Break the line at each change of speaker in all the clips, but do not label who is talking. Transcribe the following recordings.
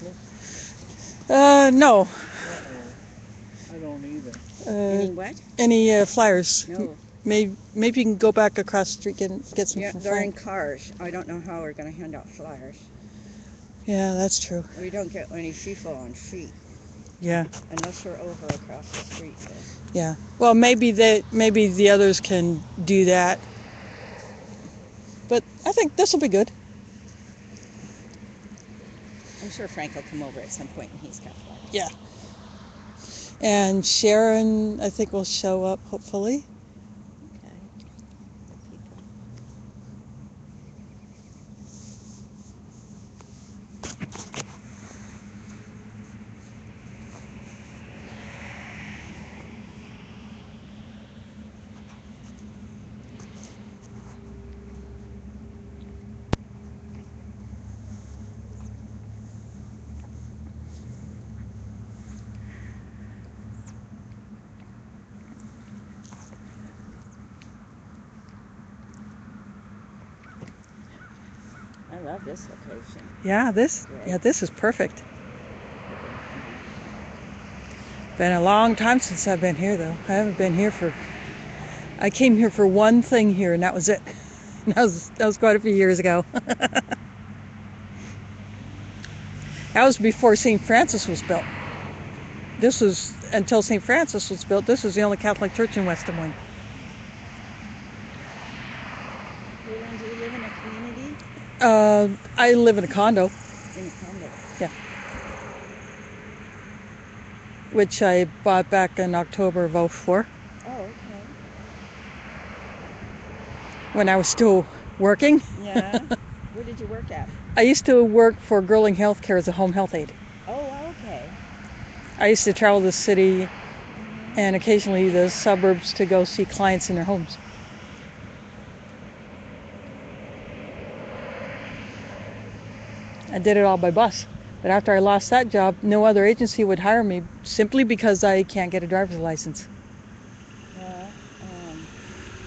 leaflet?
No.
I don't either.
Any what?
Any flyers?
No.
Maybe you can go back across the street and get some
Yeah,
from
they're in
Frank.
cars. I don't know how we're going to hand out flyers.
Yeah, that's true.
We don't get any people on feet.
Yeah.
Unless we're over across the street. So.
Yeah. Well, maybe the others can do that. But I think this will be good.
I'm sure Frank will come over at some point and he's got flyers.
Yeah. And Sharon, I think, will show up, hopefully.
Okay. Good people. I love this location.
Yeah, this is perfect. Been a long time since I've been here, though. I haven't been here I came here for one thing here, and that was it. That was quite a few years ago. That was before St. Francis was built. This was, until St. Francis was built, this was the only Catholic church in West Des Moines.
Leland, do you live in a community?
I live in a condo.
In a condo?
Yeah. Which I bought back in October of 2004.
Oh, okay.
When I was still working.
Yeah. Where did you work at?
I used to work for Girling Healthcare as a home health aide.
Oh, okay.
I used to travel the city and occasionally the suburbs to go see clients in their homes. I did it all by bus. But after I lost that job, no other agency would hire me simply because I can't get a driver's license.
Well,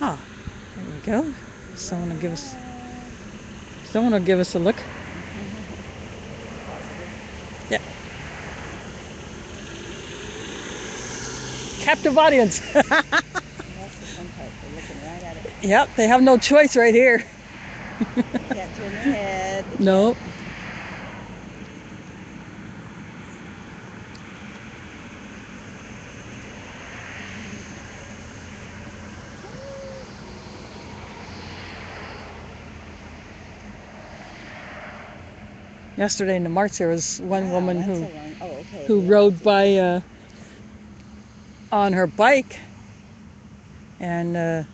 Oh, there you go. Someone will give us a look. Yeah. Captive audience.
that's the fun part. They're looking right at it.
Yep, they have no choice right here.
Can't turn their head.
No. Yesterday in the March, there was one woman who rode by on her bike and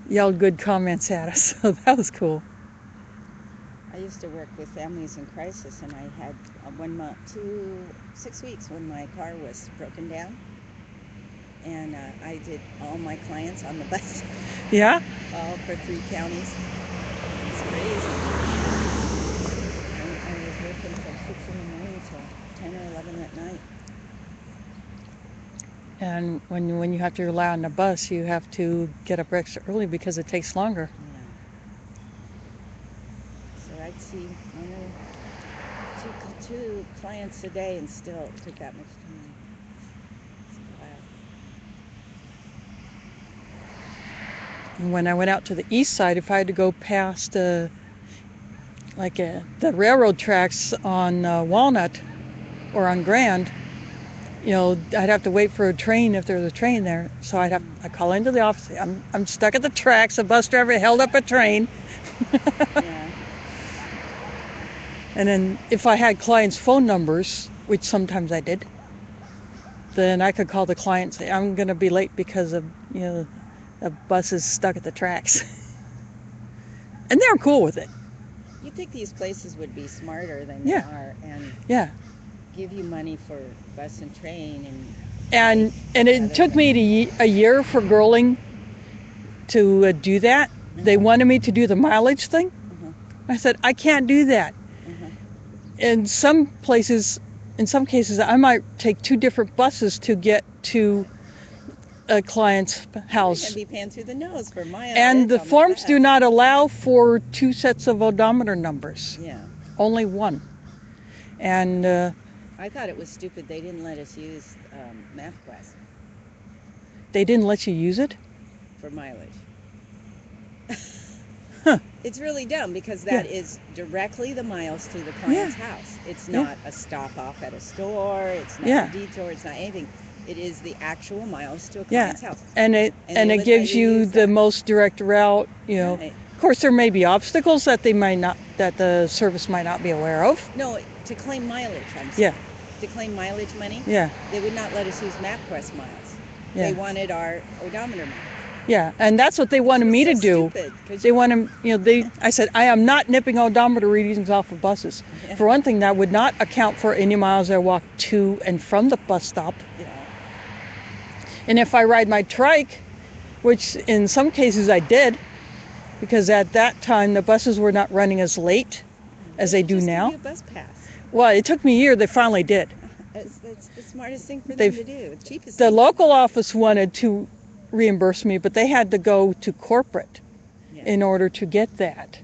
yelled good comments at us. So that was cool.
I used to work with families in crisis, and I had 6 weeks when my car was broken down, and I did all my clients on the bus.
Yeah?
All for 3 counties. It's crazy. And I was working from 6 in the morning till 10 or 11 at night.
And when you have to rely on the bus, you have to get up extra early because it takes longer.
Yeah. So I'd see two clients a day and still it took that much time.
And when I went out to the east side, if I had to go past the railroad tracks on Walnut or on Grand, I'd have to wait for a train if there was a train there. So I'd call into the office. I'm stuck at the tracks. A bus driver held up a train.
Yeah.
And then if I had clients' phone numbers, which sometimes I did, then I could call the client and say, I'm going to be late because of, the bus is stuck at the tracks. And they're cool with it.
You'd think these places would be smarter than they are and give you money for bus and train.
And it took me a year for Girling to do that. They wanted me to do the mileage thing. I said, I can't do that. In some cases, I might take 2 different buses to get to a client's house.
You're going to be paying through the nose for mileage.
And the forms do not allow for 2 sets of odometer numbers.
Yeah.
Only 1. And
I thought it was stupid they didn't let us use MapQuest
they didn't let you use it?
for mileage.
Huh.
It's really dumb because
Yeah.
that is directly the miles to the client's house. It's
Yeah.
not a stop off at a store. It's not
Yeah.
a detour. It's not anything. It is the actual miles to a
Yeah.
client's house.
And
And they
it
would
gives
let you
you
use
the
that.
most direct route, you know.
Right.
Of course there may be obstacles that the service might not be aware of.
No, to claim mileage, I'm
Yeah.
saying. To claim mileage money,
Yeah.
they would not let us use MapQuest miles.
Yeah.
They wanted our odometer miles.
Yeah, and that's what they wanted
Which
me to
was so
do.
stupid, 'cause
They want to, you know, I said, I am not nipping odometer readings off of buses.
Yeah.
For one thing, that would not account for any miles I walk to and from the bus stop.
Yeah.
And if I ride my trike, which in some cases I did, because at that time the buses were not running as late as they do
Just
now.
give you a bus pass.
Well, it took me a year. They finally did.
It's the smartest thing for them
They've-
to do. It's cheapest
The
thing.
local office wanted to reimburse me, but they had to go to corporate
Yeah.
in order to get that.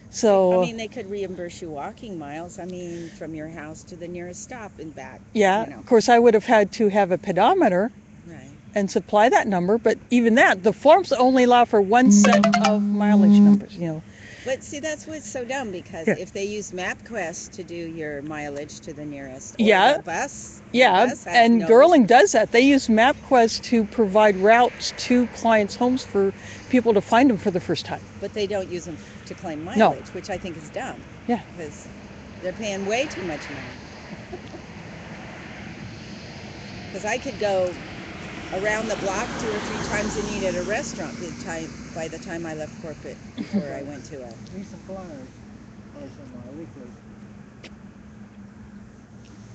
So
I mean, they could reimburse you walking miles. I mean, from your house to the nearest stop and back.
yeah,
You know.
of course I would have had to have a pedometer
Right.
and supply that number, but even that, the forms only allow for one set of mileage numbers, you know.
But see, that's what's so dumb, because
Yeah.
if they use MapQuest to do your mileage to the nearest, or
Yeah.
the bus,
Yeah,
the bus has
and
no
Girling does that. They use MapQuest to provide routes to clients' homes for people to find them for the first time.
but they don't use them to claim
No.
mileage, which I think is dumb.
Yeah.
Because they're paying way too much money. Because I could go around the block 2 or 3 times and eat at a restaurant by the time I left corporate, before I went to a...
Need some flyers or some leaflets.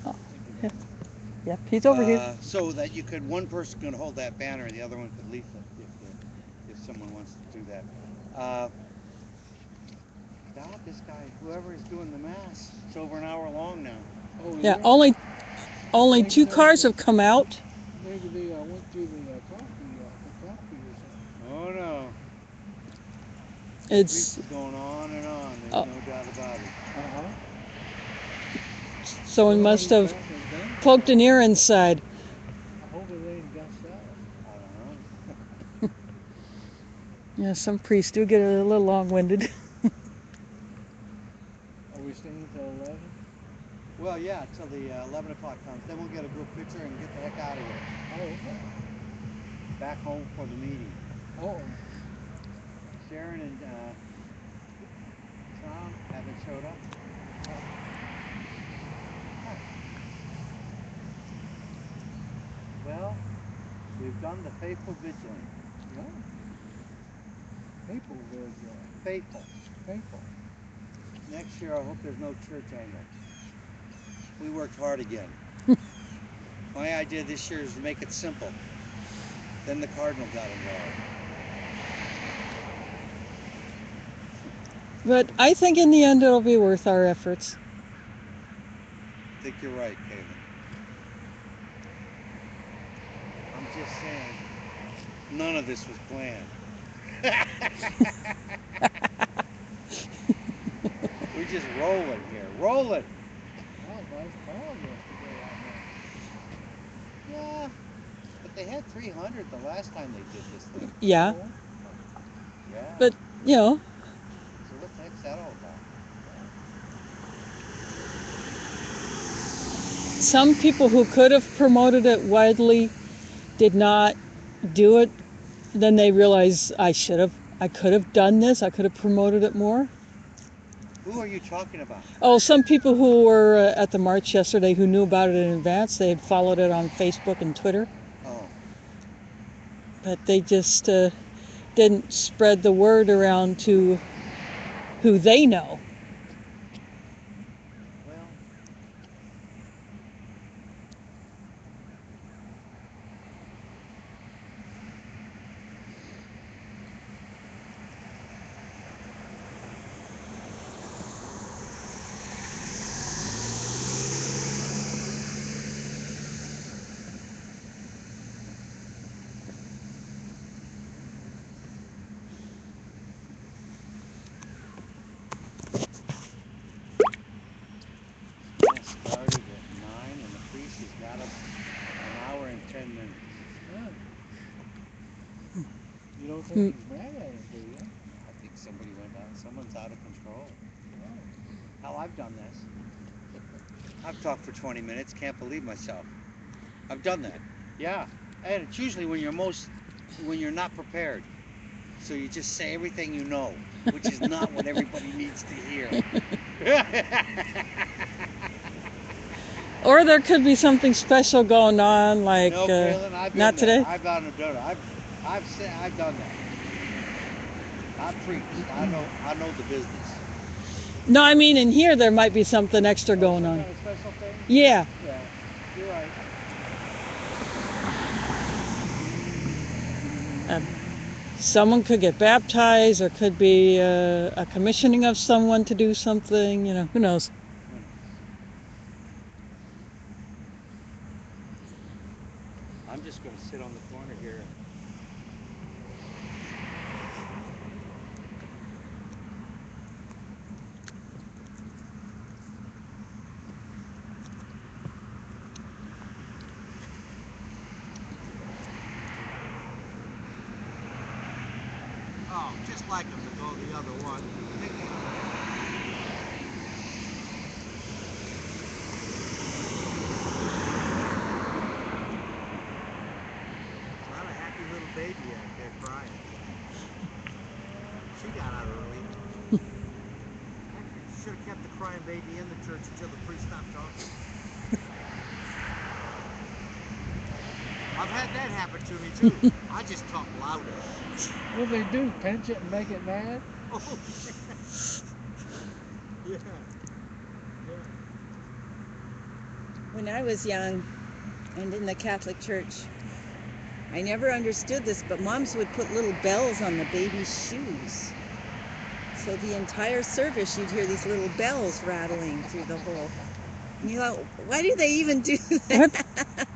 Oh, yeah. Yep, he's over here.
So that you could, one person could hold that banner and the other one could leaflet if someone wants to do that. God, this guy, whoever is doing the mass, it's over an hour long now.
Oh,
Yeah, only
Well,
two
you know,
cars have come out.
maybe they went through the coffee or something.
Oh no.
It's
It's going on and on, there's
Oh.
no doubt about it.
Uh-huh.
someone
Well,
must
he's
have
back and done
poked
so.
an ear inside.
I hope it ain't gust out.
I don't know.
Yeah, some priests do get a little long-winded.
Are we staying till 11?
Well, yeah, till the 11 o'clock comes. Then we'll get a group picture and get the heck out of here.
Oh, okay.
Back home for the meeting.
Oh,
Sharon and Tom haven't showed up. Huh. Well, we've done the faithful vigilant.
no. People was
Faithful.
faithful.
Next year, I hope there's no church angle. We worked hard again. My idea this year is to make it simple. Then the cardinal got involved.
But I think in the end it'll be worth our efforts.
I think you're right, Caitlin. I'm just saying, none of this was planned. We're just rolling here, rolling.
That was nice call yesterday out there.
Yeah, but they had 300 the last time they did this thing.
Yeah,
Oh,
Yeah.
but you know,
So what the heck's that all about?
some people who could have promoted it widely did not do it. Then they realize I could have done this. I could have promoted it more.
Who are you talking about?
Oh, some people who were at the march yesterday who knew about it in advance. They had followed it on Facebook and Twitter,
Oh,
but they just didn't spread the word around to who they know.
well, started at 9 and the priest has got us an hour and 10 minutes.
Yeah. You don't
Hmm.
think he's mad at him, do you?
I think someone's out of control.
Oh.
Hell, I've done this. I've talked for 20 minutes, can't believe myself. I've done that. Yeah. And it's usually when you're not prepared. So you just say everything you know, which is not what everybody needs to hear.
Or there could be something special going on, like
No, Kaylin, I've been
not
there.
today.
I've done it. I've done that. I've preached. I know the business.
No, I mean in here there might be something extra going
Some
on.
kind of special thing?
Yeah.
Yeah. You're right.
Someone could get baptized, or could be a commissioning of someone to do something. You know, who knows?
I'm just going to sit on the corner here. Oh, just like him to go the other one. Not a happy little baby out there crying. She got out early. Actually, should have kept the crying baby in the church until the priest stopped talking. I've had that happen to me too. I just talk louder.
What do they do? Pinch it and make it mad?
Oh, yeah.
When I was young and in the Catholic Church, I never understood this, but moms would put little bells on the baby's shoes. So the entire service, you'd hear these little bells rattling through the whole. And you thought, why do they even do that?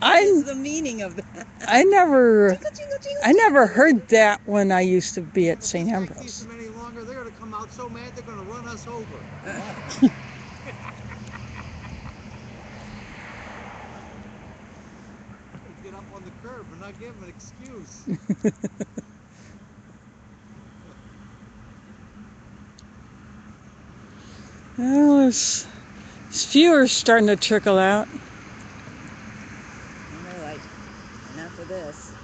What is the meaning of that?
I never
Jingle, jingle, jingle,
heard that when I used to be at St.
If
Ambrose.
this guy keeps them any longer, they're going to come out so mad they're going to run us over. Get up on the curb and not give him an excuse.
Well, there's fewer starting to trickle out.
And they're like, enough of this.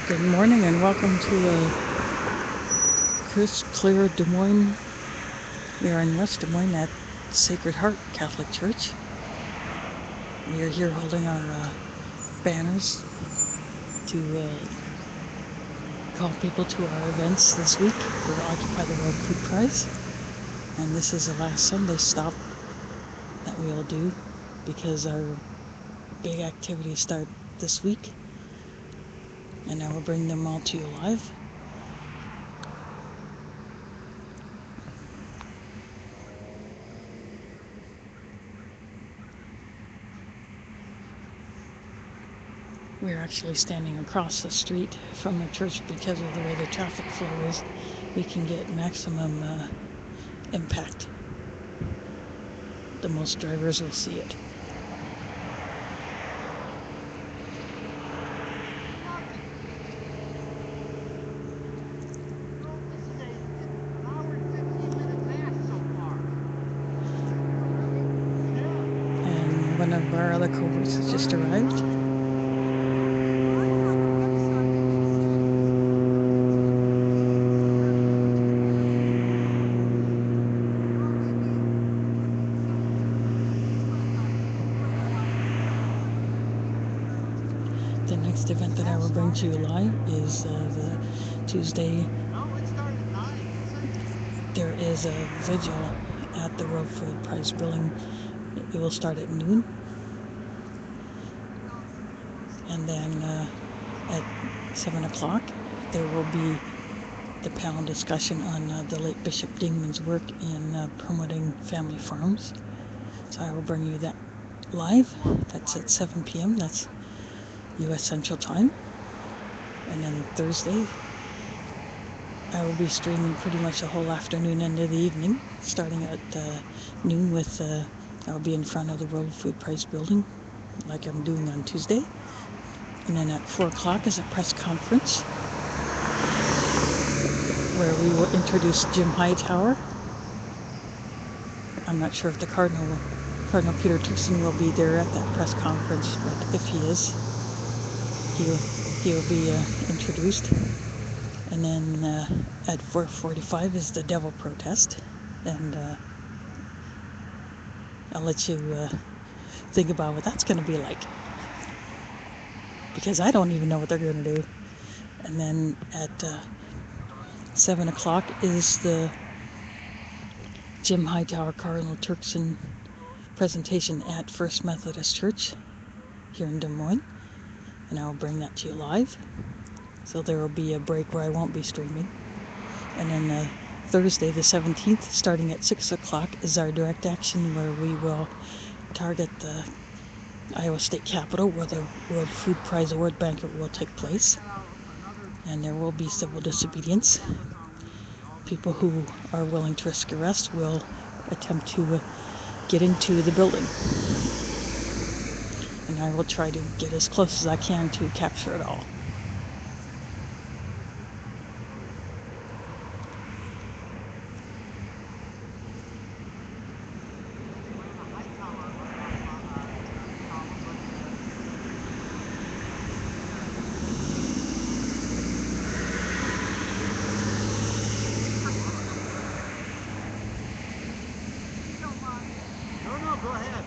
Good morning and welcome to Chris Clear Des Moines. We are in West Des Moines at Sacred Heart Catholic Church. We are here holding our banners to call people to our events this week for Occupy the World Food Prize. And this is the last Sunday stop that we will do because our big activities start this week. And I will bring them all to you live. We're actually standing across the street from the church because of the way the traffic flow is. We can get maximum impact. The most drivers will see it. And one of our other cohorts has just arrived. The next event that I will bring to you live is the Tuesday. There is a vigil at the World Food Prize building. It will start at noon. And then at 7 o'clock, there will be the panel discussion on the late Bishop Dingman's work in promoting family farms. So I will bring you that live. That's at 7 p.m. That's U.S. Central Time. And then Thursday, I will be streaming pretty much the whole afternoon into the evening, starting at noon with, I'll be in front of the World Food Prize building, like I'm doing on Tuesday. And then at 4 o'clock is a press conference where we will introduce Jim Hightower. I'm not sure if the Cardinal Peter Turkson will be there at that press conference, but if he is, he'll be introduced. And then at 4:45 is the Devil Protest, and I'll let you think about what that's going to be like, because I don't even know what they're going to do. And then at 7 o'clock is the Jim Hightower Cardinal Turkson presentation at First Methodist Church here in Des Moines, and I'll bring that to you live. So there will be a break where I won't be streaming. And then Thursday the 17th, starting at 6 o'clock, is our direct action where we will target the Iowa State Capitol where the World Food Prize Award banquet will take place. And there will be civil disobedience. People who are willing to risk arrest will attempt to get into the building. And I will try to get as close as I can to capture it all.
No, go ahead.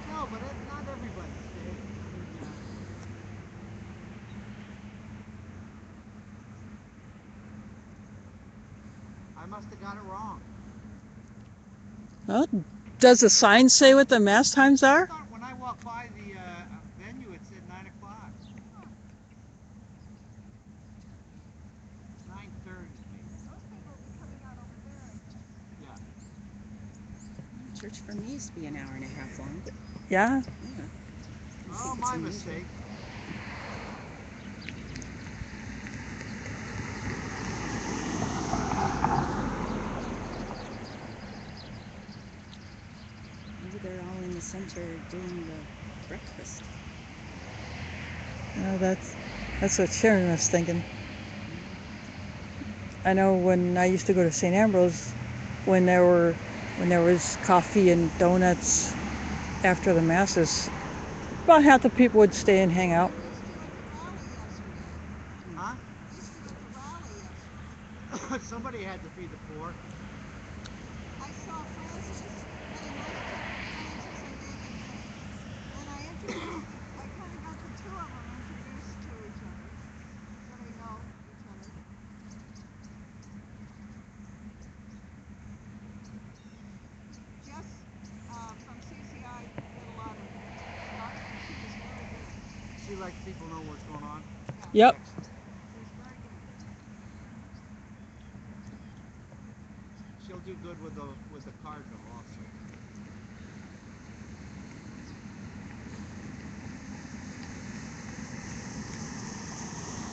No, but not everybody's day. I must have got it wrong.
Well, does the sign say what the mass times
I
are?
thought when I walked by the venue, it said 9 o'clock. 9:30. Yeah.
Church for me used to be an hour and a half long.
Yeah.
Yeah. I
Oh,
think it's
my
unusual.
mistake.
Maybe they're all in the center doing the breakfast.
That's what Sharon was thinking. I know when I used to go to St. Ambrose, when there was coffee and donuts after the masses, about half the people would stay and hang out.
Huh? Somebody had to feed the poor.
I saw Francis, really nice Francis and Megan, and I kind of got the two of them introduced to each other, so they know each other. Jess from CCI did a lot of stuff, and she was very good.
She lets people know what's going on.
Yeah,
Yep.
Excellent.
she was very good.
She'll do good with the cardinal also.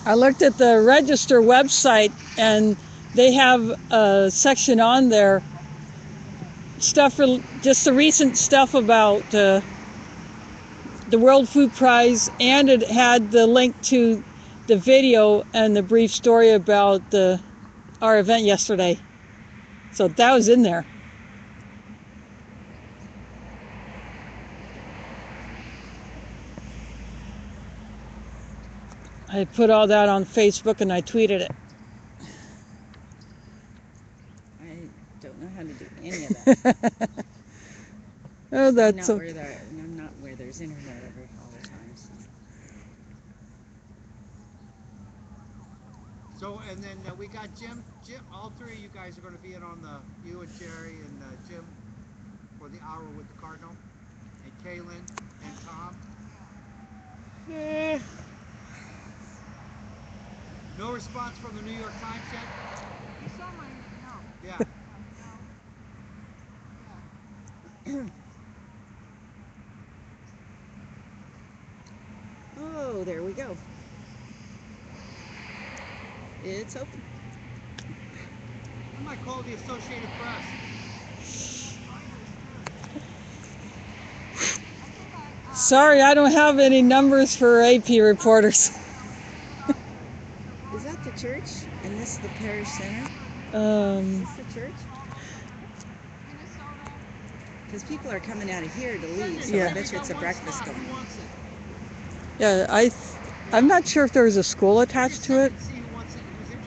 I looked at the Register website, and they have a section on there, stuff for just the recent stuff about the World Food Prize, and it had the link to the video and the brief story about our event yesterday. So that was in there. I put all that on Facebook and I tweeted it.
any of that.
Oh,
I'm
that's
not
okay.
where there. I'm not where there's internet all the time. So.
So, and then we got Jim. Jim, all three of you guys are going to be in on you and Jerry and Jim for the hour with the Cardinal, and Kaylin and Tom. No response from the New York Times yet?
You saw my no.
Yeah.
No.
Oh, there we go. It's open.
I might call the Associated Press.
Sorry, I don't have any numbers for AP reporters.
Is that the church? And this is the parish center? Is
Um,
this the church? Because people are coming out of here to leave, so
Yeah.
I bet you it's a breakfast going on.
yeah, I'm not sure if there's a school attached to it.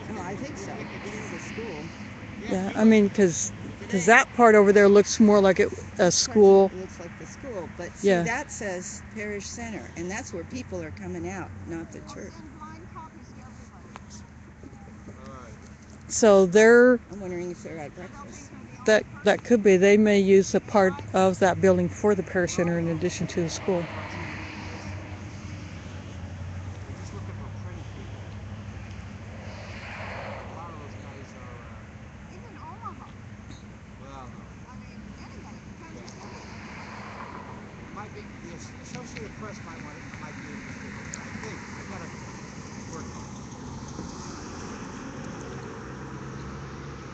Oh, I think so. This is a school.
Yeah, I mean, because that part over there looks more like a school.
It looks like the school, but see,
Yeah.
that says parish center, and that's where people are coming out, not the church.
So
I'm wondering if they're at breakfast.
that could be. They may use a part of that building for the parish center in addition to the school.
We're just looking for printing people. A lot of those guys are.
Even Omaha.
Well, no.
I mean, anybody. Kansas City.
Might be the Associated Press might be interested. I think I gotta work on it.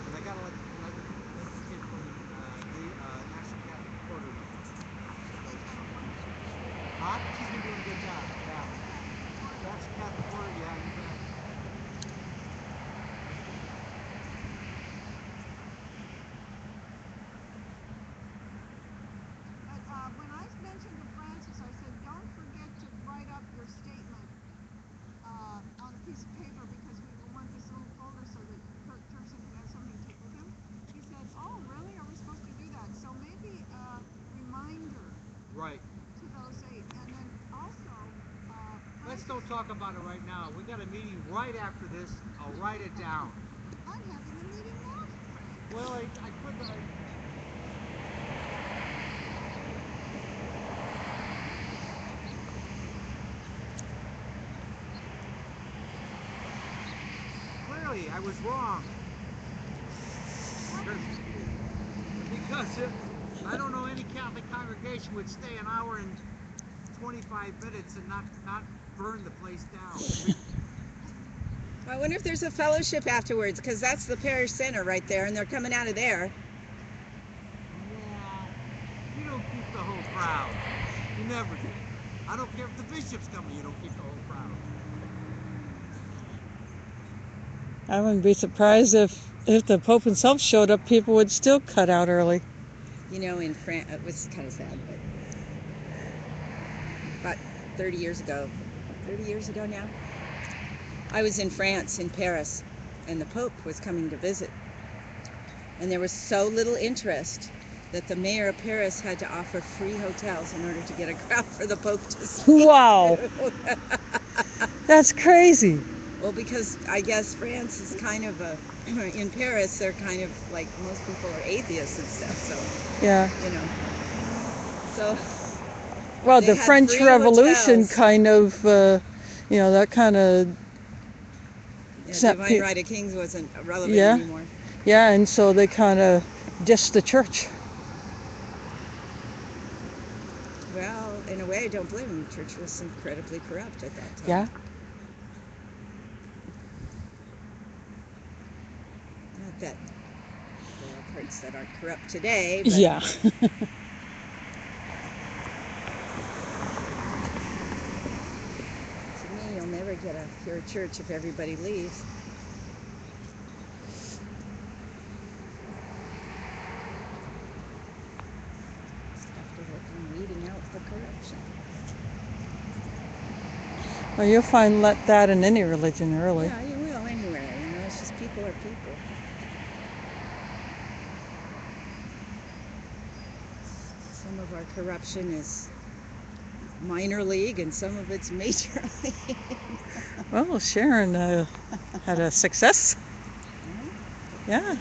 And I gotta let the kid from the National Catholic Reporter know. Huh? She's been doing a good job. Yeah. National Catholic Reporter. Yeah, you bet.
But when I mentioned to Francis, I said, don't forget to write up your statement on a piece of paper because we want this little folder so that Turkson can have something to take with him. He said, oh, really? Are we supposed to do that? So maybe a reminder
Right.
to those 8. And then also,
Let's don't talk about it right now. We got a meeting right after this. I'll write it down.
I'm having a meeting now.
Well, I couldn't. Clearly, I was wrong. Because I don't know any Catholic congregation would stay an hour and 25 minutes and not burn the place down.
I wonder if there's a fellowship afterwards, because that's the parish center right there, and they're coming out of there.
Yeah, you don't keep the whole crowd. You never do. I don't care if the bishop's coming, you don't keep the whole crowd.
I wouldn't be surprised if the Pope himself showed up, people would still cut out early.
You know, in France, it was kind of sad, but 30 years ago now, I was in France, in Paris, and the Pope was coming to visit. And there was so little interest that the mayor of Paris had to offer free hotels in order to get a crowd for the Pope to speak.
Wow. That's crazy.
Well, because I guess France is kind of in Paris, they're kind of like, most people are atheists and stuff, so,
Yeah.
you know. So,
Well,
they
the
had
French
free
Revolution
hotels.
kind of, that kind of sent
Divine
people.
Right of Kings wasn't relevant
Yeah.
anymore.
Yeah, and so they kind of dissed the church.
Well, in a way, I don't blame them. The church was incredibly corrupt at that time.
Yeah.
Not that there are parts that aren't corrupt today, but
Yeah.
to me, you'll never get a pure church if everybody leaves. Just have to work on weeding out the corruption.
Well, you'll find that in any religion early.
Yeah, you will anywhere. You know, it's just people are people. Some of our corruption is minor league and some of it's major league.
Well, Sharon had a success. Yeah.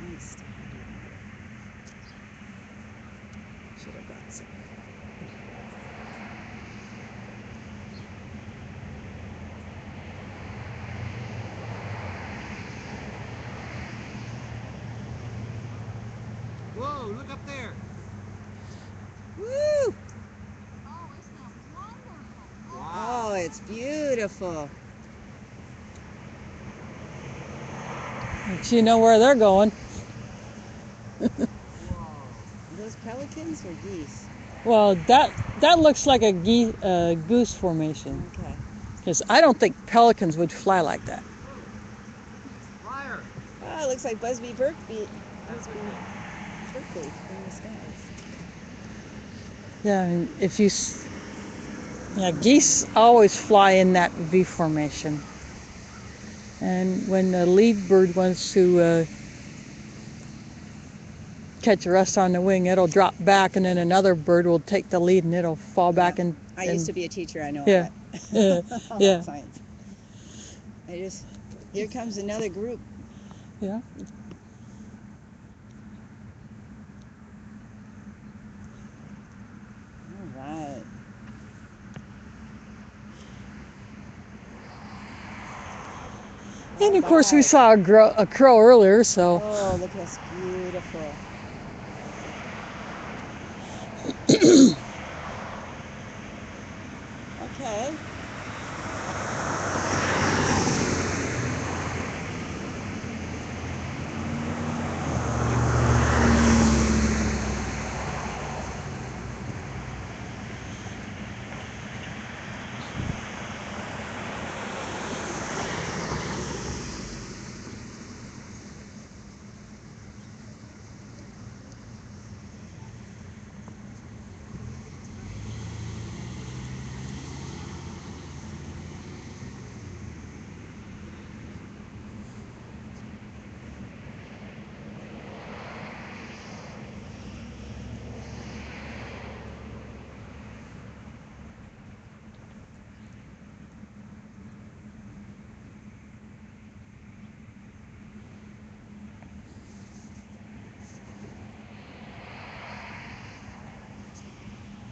Nice. Should have brought some.
Whoa, look up there.
Woo!
Oh, isn't that wonderful?
Oh, it's beautiful.
But you know where they're going.
Whoa.
Are those pelicans or geese?
Well, that looks like a goose formation.
Okay.
Because I don't think pelicans would fly like that.
Flyer.
Oh, it looks like Busby Berkeley from the skies.
Yeah, and if you, yeah, geese always fly in that V formation. And when the lead bird wants to catch a rest on the wing, it'll drop back, and then another bird will take the lead, and it'll fall back. And
I used to be a teacher. I know
Yeah.
all that. All
Yeah.
that science. Here comes another group.
Yeah.
All right.
And of course, we
Bye.
saw a crow earlier, so
Oh, look, that's beautiful. Okay.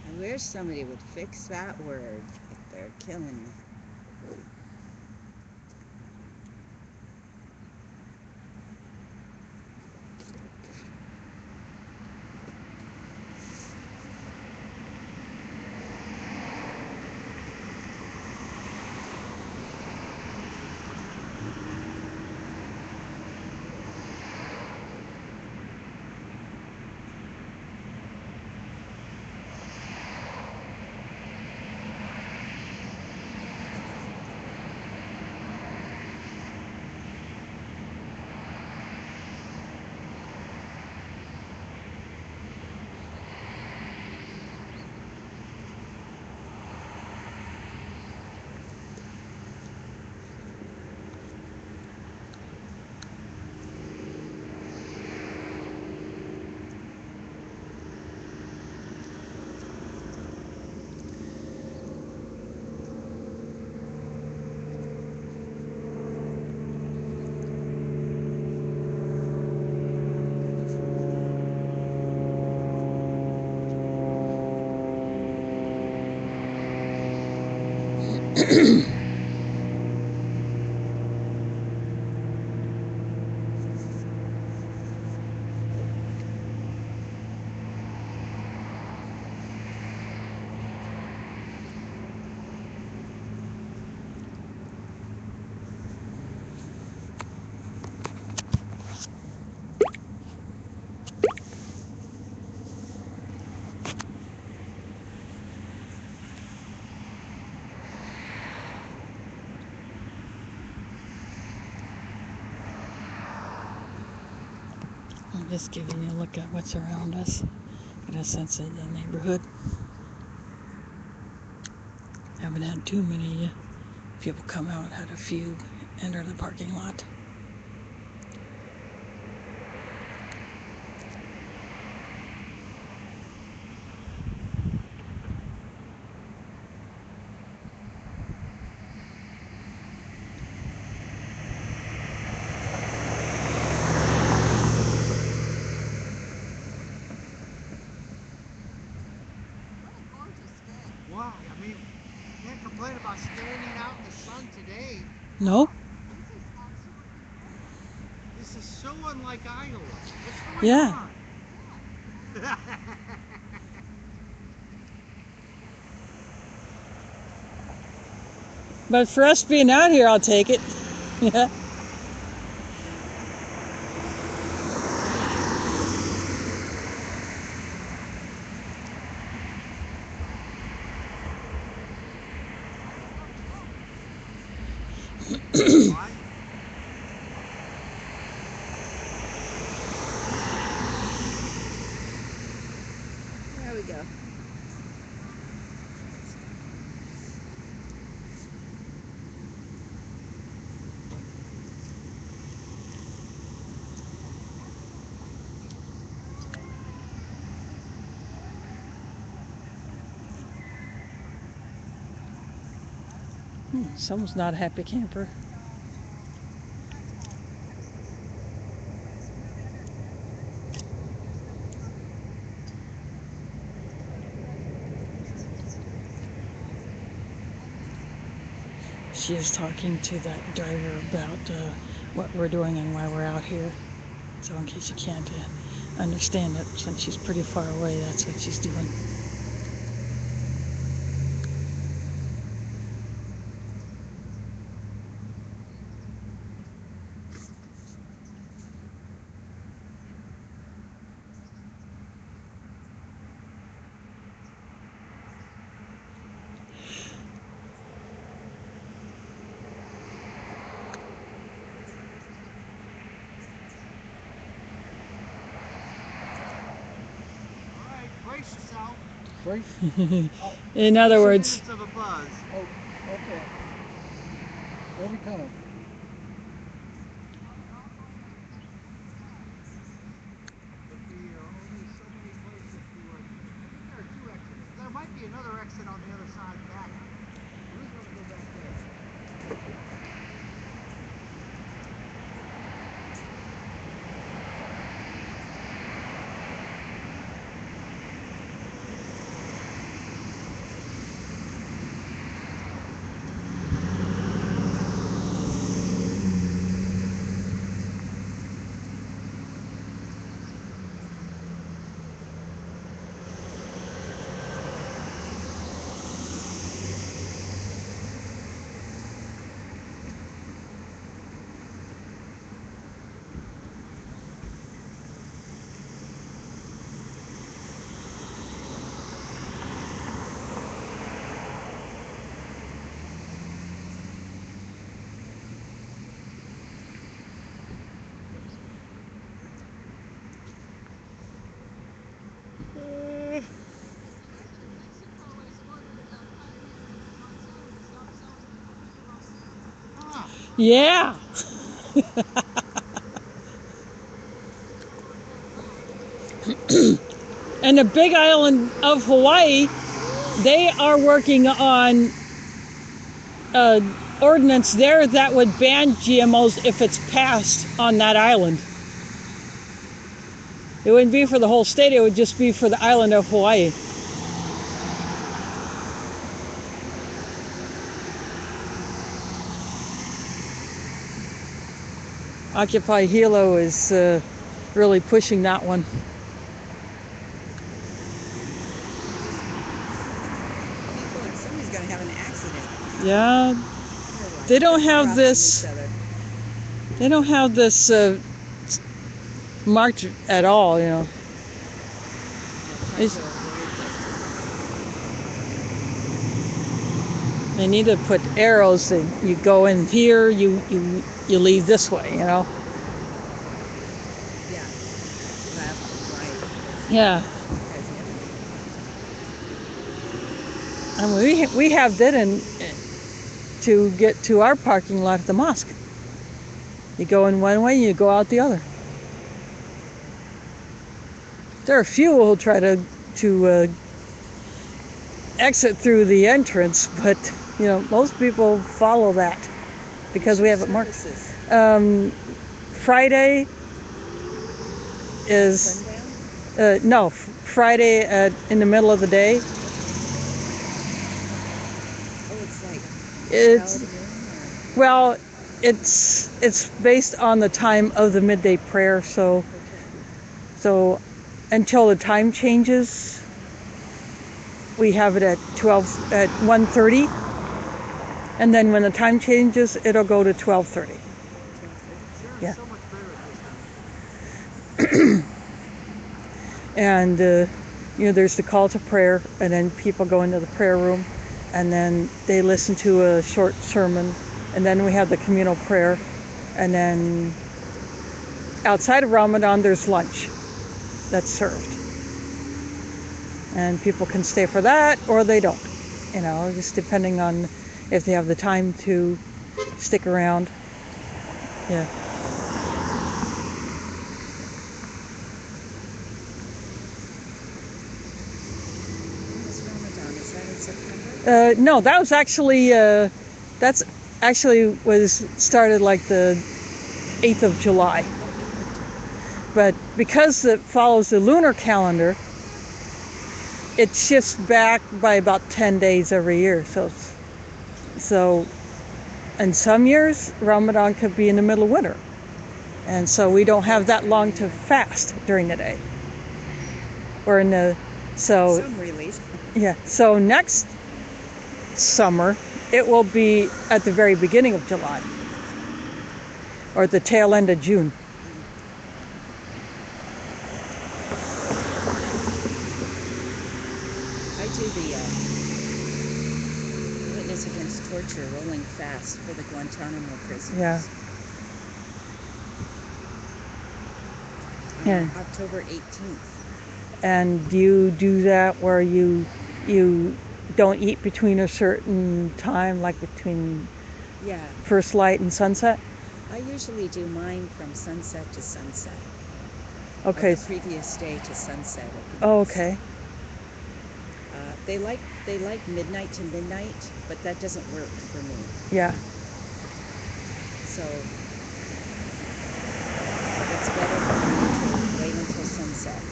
I wish somebody would fix that word. They're killing me.
Just giving you a look at what's around us. Get a sense of the neighborhood. Haven't had too many people come out. Had a few enter the parking lot.
What a gorgeous day.
Wow, I mean, can't complain about standing out in the sun today.
No?
This is absolutely great.
This is so unlike Iowa. What's going
Yeah.
on?
But for us being out here, I'll take it. Yeah.
Why?
There we go.
Someone's not a happy camper. She is talking to that driver about what we're doing and why we're out here. So in case you can't understand it, since she's pretty far away, that's what she's doing.
All right, brace yourself.
Brace.
In other
2
words,
minutes of a buzz.
Oh, okay. Here we come.
There'll be only so many places to I think there are 2 exits. There might be another exit on the other side back. Who's going to go back there?
Mexico has ordered Chinese and Monsanto to stop selling GMO.
Ah,
yeah. And the big island of Hawaii, they are working on ordinance there that would ban GMOs if it's passed on that island. It wouldn't be for the whole state, it would just be for the island of Hawaii. Occupy Hilo is really pushing that one.
People, and somebody's going to have an accident.
Yeah,
They're like
they don't have
crossing
this.
each other.
They don't have this marked at all, you know.
Cars
It's-
are really close.
They need to put arrows that you go in here, you leave this way, you know.
Yeah.
Yeah.
Because,
And we have that in to get to our parking lot at the mosque. You go in one way, you go out the other. There are a few who'll try to exit through the entrance, but most people follow that because we have it marked. Friday is no Friday in the middle of the day.
Oh, it's like
It's well, it's based on the time of the midday prayer. So until the time changes, we have it at 1:30, and then when the time changes, it'll go to 12:30. Yeah.
So much better at this time.
And there's the call to prayer, and then people go into the prayer room, and then they listen to a short sermon, and then we have the communal prayer, and then outside of Ramadan there's lunch that's served, and people can stay for that or they don't, just depending on if they have the time to stick around. Yeah. No, that was actually was started like the 8th of July. But because it follows the lunar calendar, it shifts back by about 10 days every year. So in some years, Ramadan could be in the middle of winter. And so we don't have that long to fast during the day. Or
some relief.
Yeah. So next summer, it will be at the very beginning of July. Or at the tail end of June.
I do the Witness Against Torture rolling fast for the Guantanamo prisoners.
Yeah.
On October 18th.
And do you do that where you don't eat between a certain time, like between first light and sunset?
I usually do mine from sunset to sunset.
Okay.
Or the previous day to sunset.
Oh, okay.
They like midnight to midnight, but that doesn't work for me.
Yeah.
So it's better for me to wait until sunset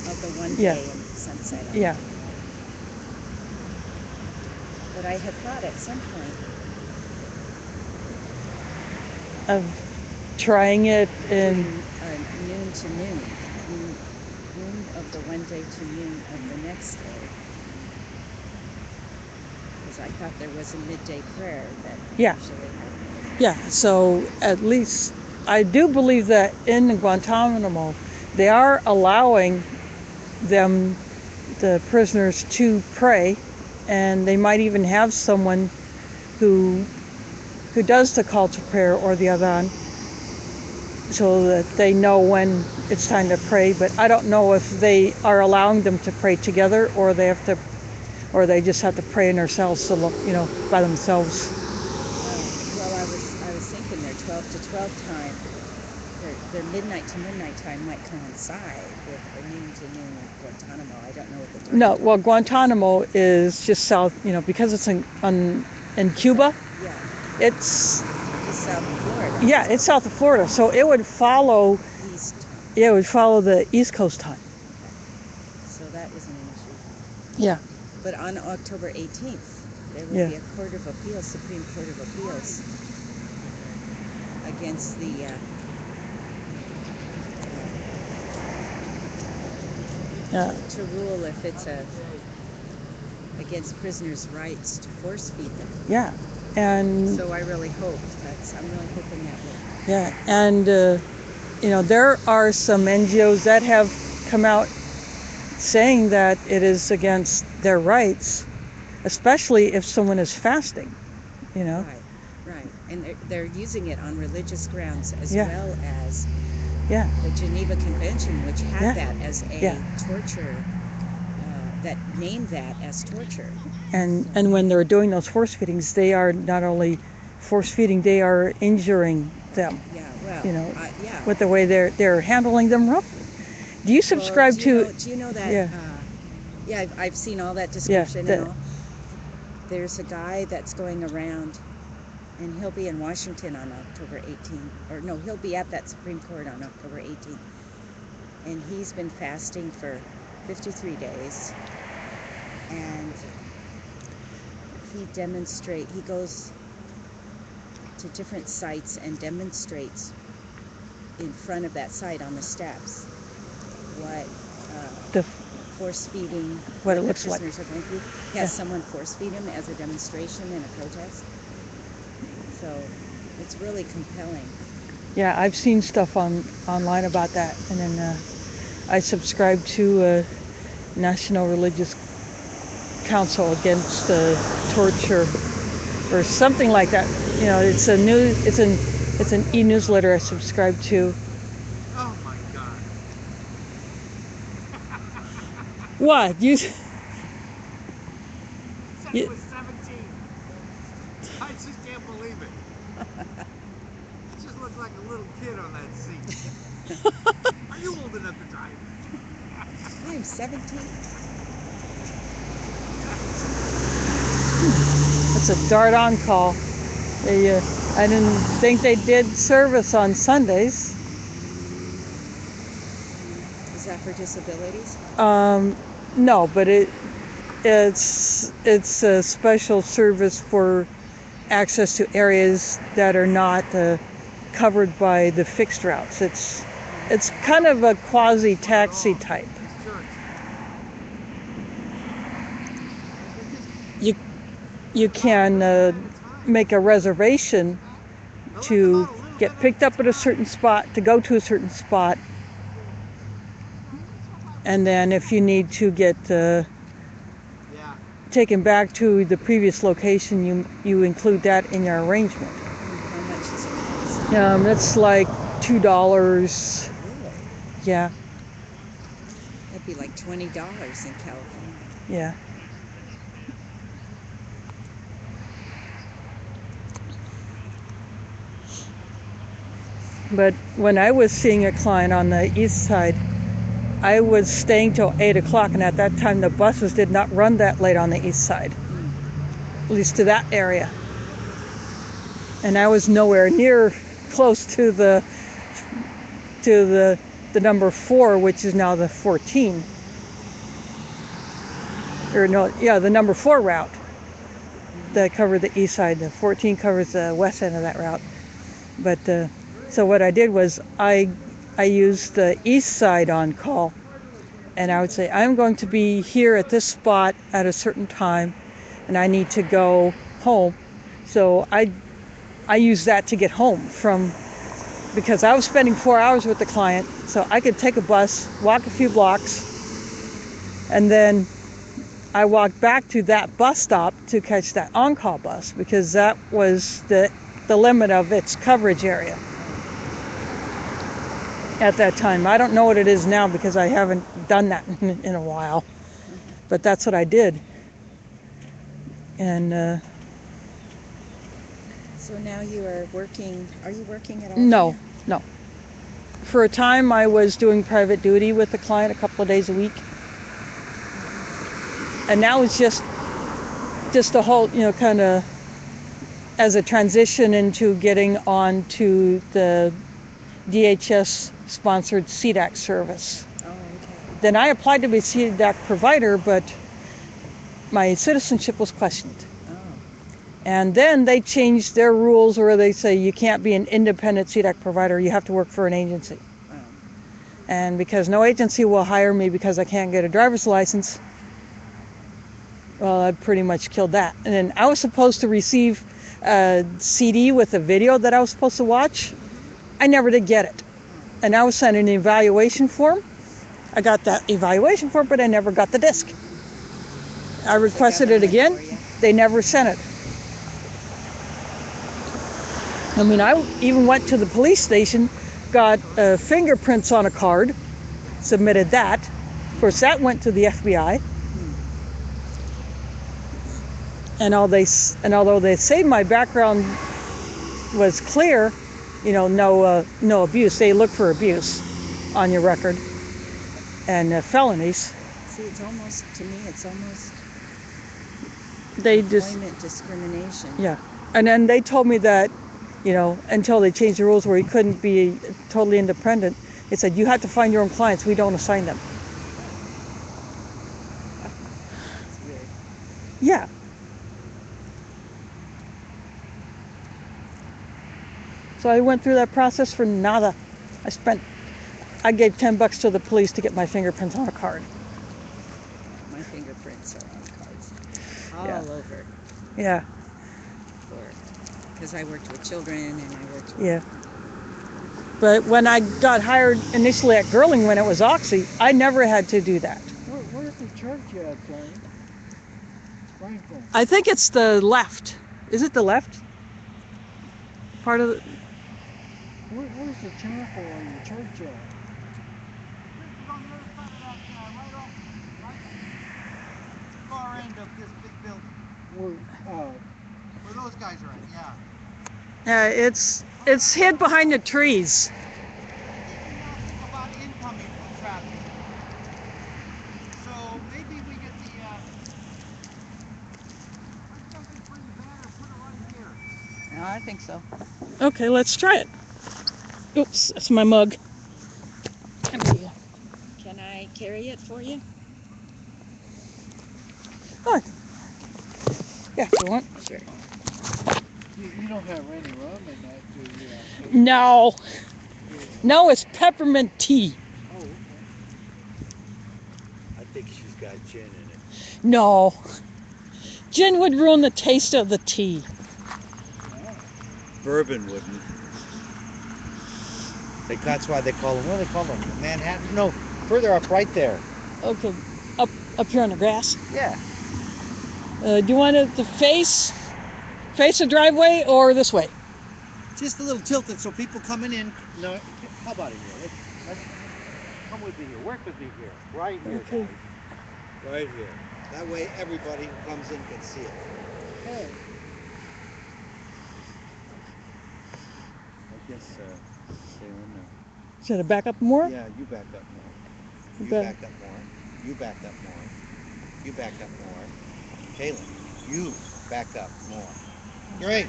of the one day and sunset.
Yeah.
But I had thought at some point
of trying it in
noon to noon of the one day to noon of the next day. Because I thought there was a midday prayer that usually happened.
Yeah, so at least I do believe that in Guantanamo they are allowing the prisoners to pray, and they might even have someone who does the call to prayer or the adhan, so that they know when it's time to pray. But I don't know if they are allowing them to pray together, or they just have to pray in themselves, by themselves.
Well, I was thinking their 12 to 12 time, their midnight to midnight time might coincide with the noon to noon of Guantanamo. I don't know what the time.
No, well, Guantanamo is just south, because it's in Cuba.
Yeah.
It's
just south of Florida.
Yeah, it's south of Florida, so it would follow
East time.
Yeah, it would follow the East Coast time.
Okay. So that isn't an issue.
Yeah.
But on October 18th, there will be a Supreme Court of Appeals against the to rule if it's against prisoners' rights to force feed them.
Yeah, and
so I'm really hoping that will.
Yeah, and there are some NGOs that have come out saying that it is against their rights, especially if someone is fasting.
Right, and they're using it on religious grounds as well as
Yeah.
the Geneva Convention, which had
Yeah.
that as a
Yeah.
torture, that named that as torture.
And when they're doing those force feedings, they are not only force feeding, they are injuring them.
Yeah, well,
You know,
yeah.
with the way they're handling them roughly. Do you subscribe to?
Do you know that?
Yeah.
Yeah, I've seen all that
Yeah.
description and all. There's a guy that's going around, and he'll be in Washington on October 18th. Or no, he'll be at that Supreme Court on October 18th. And he's been fasting for 53 days. And he goes to different sites and demonstrates in front of that site on the steps what
The
force feeding
what it
the
looks like.
prisoners are going through. He has someone force feed him as a demonstration and a protest. So it's really compelling.
Yeah, I've seen stuff online about that, and then I subscribe to National Religious Council Against Torture or something like that. You know, it's an e-newsletter I subscribe to.
Oh my God.
What you?
Said he was 17. I just can't believe it. He just looked like a little kid on that seat. Are you old enough to drive?
I'm 17.
It's a dart on call. I didn't think they did service on Sundays.
Is that for disabilities?
No, but it's a special service for access to areas that are not covered by the fixed routes. It's kind of a quasi taxi type. You can make a reservation to get picked up at a certain spot, to go to a certain spot, and then if you need to get taken back to the previous location, you include that in your arrangement.
How much is it?
It's like $2.
Really?
Yeah.
That'd be like $20 in California.
Yeah. But when I was seeing a client on the east side, I was staying till 8 o'clock, and at that time the buses did not run that late on the east side, at least to that area. And I was nowhere near close to the number 4, which is now the 14. Or no, yeah, the number 4 route that covered the east side. The 14 covers the west end of that route. But so what I did was I used the east side on call, and I would say I'm going to be here at this spot at a certain time, and I need to go home. So I used that to get home from, because I was spending 4 hours with the client, so I could take a bus, walk a few blocks, and then I walked back to that bus stop to catch that on-call bus, because that was the limit of its coverage area at that time. I don't know what it is now because I haven't done that in a while, but that's what I did. And
So now you are working at all?
no. For a time I was doing private duty with the client a couple of days a week, and now it's just a whole, kind of as a transition into getting on to the DHS sponsored CDAC service.
Oh, okay.
Then I applied to be a CDAC provider, but my citizenship was questioned.
Oh.
And then they changed their rules where they say you can't be an independent CDAC provider, you have to work for an agency.
Oh.
And because no agency will hire me because I can't get a driver's license, well, I pretty much killed that. And then I was supposed to receive a CD with a video that I was supposed to watch. I never did get it. And I was sent an evaluation form. I got that evaluation form, but I never got the disc. I requested it again. They never sent it. I mean, I even went to the police station got fingerprints on a card, submitted that. Of course, that went to the FBI. And although they say my background was clear, no abuse. They look for abuse on your record and felonies.
See, it's almost
They just
employment discrimination.
Yeah. And then they told me that, until they changed the rules where you couldn't be totally independent, they said you have to find your own clients. We don't assign them.
It's weird.
Yeah. So I went through that process for nada. I gave $10 to the police to get my fingerprints on a card.
My fingerprints are on cards
Yeah.
all over.
Yeah.
Because I worked with children and I worked with...
Yeah. But when I got hired initially at Girling when it was Oxy, I never had to do that.
Where's the church at, Johnny? Franklin.
I think it's the left. Is it the left? Part of the...
Where's the chapel or the church at?
On the other side of that, right off, right far end of this big building.
Where
those guys are at, yeah.
Yeah, it's hid behind the trees.
Now think about incoming traffic. So maybe we get the, let's have them bring the banner and put it right here.
No, I think so.
Okay, let's try it. Oops, that's my mug.
Can I carry it for you?
Oh. Yeah, you want?
Sure.
You don't have any rum in that, do you?
No. No, it's peppermint tea.
Oh, okay.
I think she's got gin in it.
No. Gin would ruin the taste of the tea.
Bourbon wouldn't. That's why they call them, what do they call them? Manhattan? No, further up right there.
Okay, up here on the grass.
Yeah.
Do you want it to face the driveway or this way?
Just a little tilted so people coming in. No, how about it here? Let's come with me here. Work with me here. Right here,
Okay.
guys. Right here. That way everybody who comes in can see it.
Hey.
I guess,
Should I back up more?
yeah, you back up more. You
Okay.
back up more. You back up more. You back up more. Kaylin, you back up more. Great.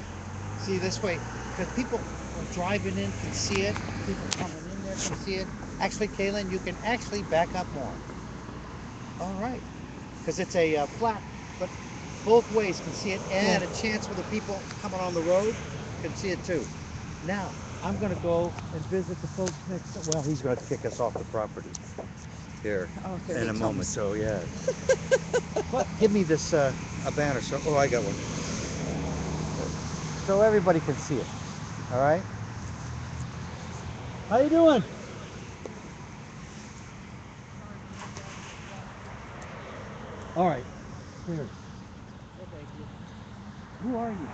See this way, because people driving in can see it. People coming in there can see it. Actually, Kaylin, you can actually back up more. All right. Because it's a flat, but both ways can see it, and a chance for the people coming on the road can see it too. Now, I'm going to go and visit the folks next door. Well, he's going to kick us off the property here
here
in
he
a
comes.
moment. So, yeah. But give me this, a banner. So, oh, I got one. So everybody can see it. All right? How you doing? All right. Here.
No, thank you.
Who are you?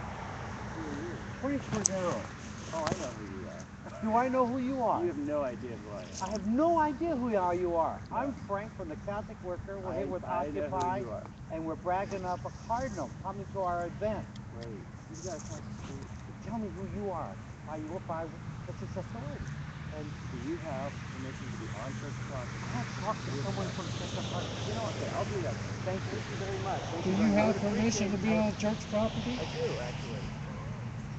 Who are you?
Frank Cordero.
Oh, I know who you are.
Do I know who you are?
You have no idea who I am.
I have no idea who you are. I'm Frank from the Catholic Worker. We're here with
I know
Occupy,
who you are.
and we're bragging up a cardinal coming to our event.
Great. You guys have to speak.
Tell me who you are. What's his authority?
And do you have permission to be on church property?
Let's talk to someone from such a heart.
You know what? Okay, I'll do that.
Thank you.
Thank you very much. Thank
Do
you
you
very
have
much.
permission to be on church property?
I do, actually.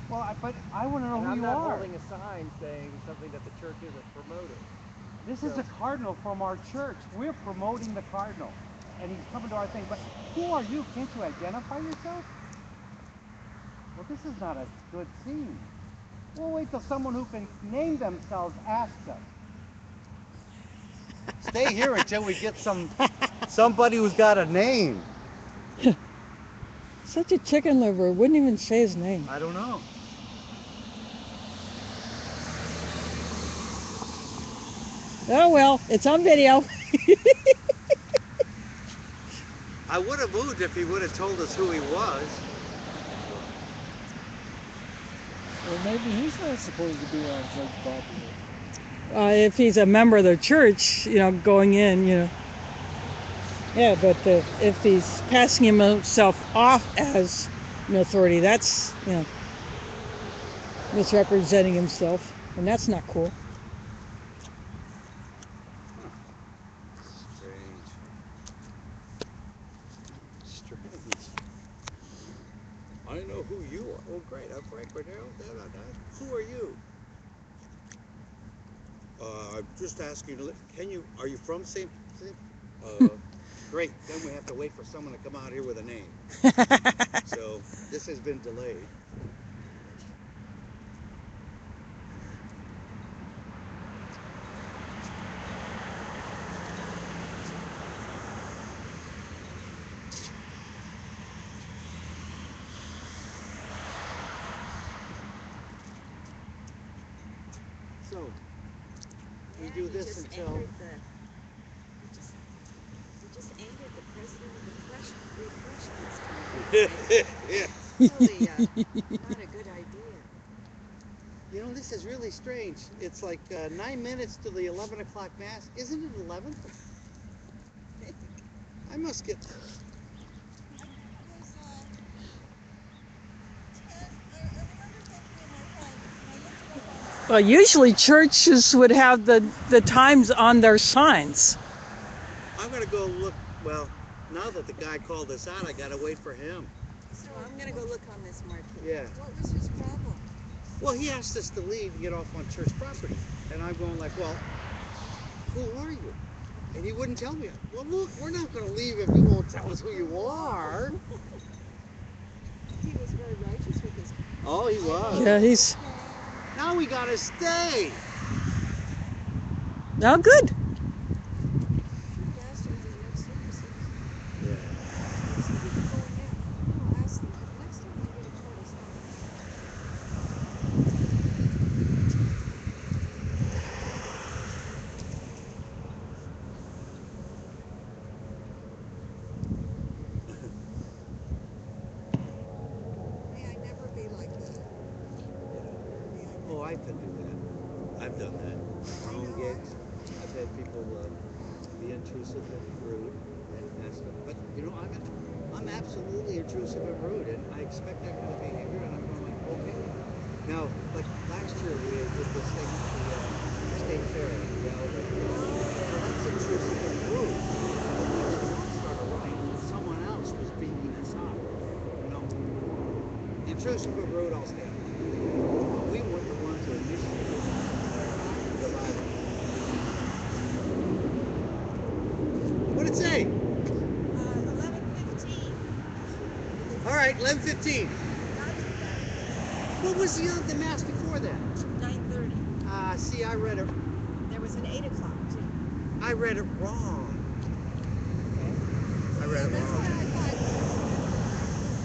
Well, but I want to know
And
who
I'm
you
not
are.
holding a sign saying something that the church isn't promoting.
This is a cardinal from our church. We're promoting the cardinal, and he's coming to our thing. But who are you? Can't you identify yourself? Well, this is not a good scene. We'll wait till someone who can name themselves asks us. Stay here until we get somebody who's got a name.
Such a chicken liver. Wouldn't even say his name.
I don't know.
Oh well, it's on video.
I would have moved if he would have told us who he was.
Well, maybe he's not supposed to be on church property.
If he's a member of the church, going in, Yeah, but if he's passing himself off as an authority, that's, misrepresenting himself, and that's not cool.
Strange. Strange. I know who you are. Oh, great. I'm Frank Riddell. Who are you? I'm just asking. Are you from St. Great. Then we have to wait for someone to come out here with a name. So this has been delayed. So we do this until.
You just ended the president of the refreshments.
Yeah.
Really, not a good idea.
You know, this is really strange. It's like 9 minutes to the 11 o'clock mass. Isn't it 11? I must get.
Well, usually churches would have the times on their signs.
I'm going to go look. Well, now that the guy called us out, I got to wait for him.
So I'm going to go look on this marquee.
Yeah.
What was his problem?
Well, he asked us to leave and get off on church property. And I'm going like, well, who are you? And he wouldn't tell me. Well, look, we're not going to leave if you won't tell us who you are.
He was very righteous with his.
Oh, he was.
Yeah, he's
Now we got to stay.
now good.
He asked him the next services.
Yeah.
He said he could go in there. No, ask them. Next time I'm going to try to stop. May I never be like that.
Oh, I can do that. I've done that. My own gigs. I've had people be intrusive and rude and stuff. But you know, I'm absolutely intrusive and rude, and I expect that kind of behavior, and I'm going like, okay. Now, like last year we did this thing at the state fair. Now that's intrusive and rude. But when the clock started running, someone else was beating us up. You know, intrusive and rude, I'll stand. We weren't the ones who initiated the violence. What'd it say?
11:15.
All right, 11:15. What was the mass before that?
9:30.
See, I read it.
There was an 8 o'clock too.
I read it wrong. I read it
That's what
wrong.
I thought.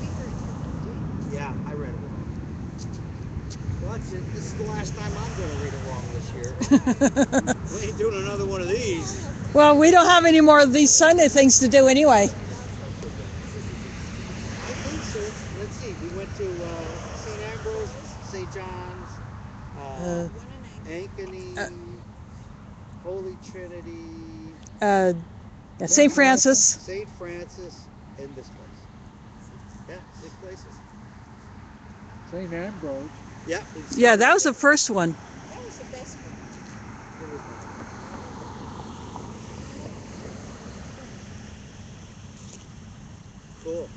We were at 10:15.
Yeah, I read it wrong. Well, that's it. This is the last time I'm going to read it wrong this year. We ain't doing another one of these.
Well, we don't have any more of these Sunday things to do anyway.
I think so. Let's see. We went to St. Ambrose, St. John's,
Uh,
Ankeny, Holy Trinity,
St. Francis.
St. Francis, and this place. Yeah, 6 places.
St. Ambrose.
Yeah.
Yeah, that was the first one.
That was the best one.
It was nice. Cool.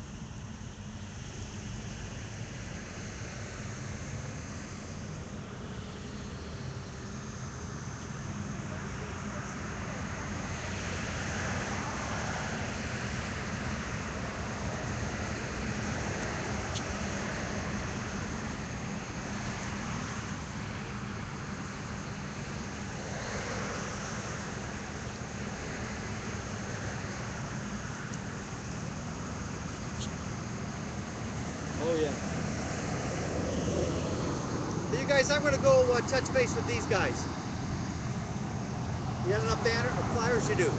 Oh yeah. Hey, you guys, I'm gonna go touch base with these guys. You have enough banner or flyers? You do.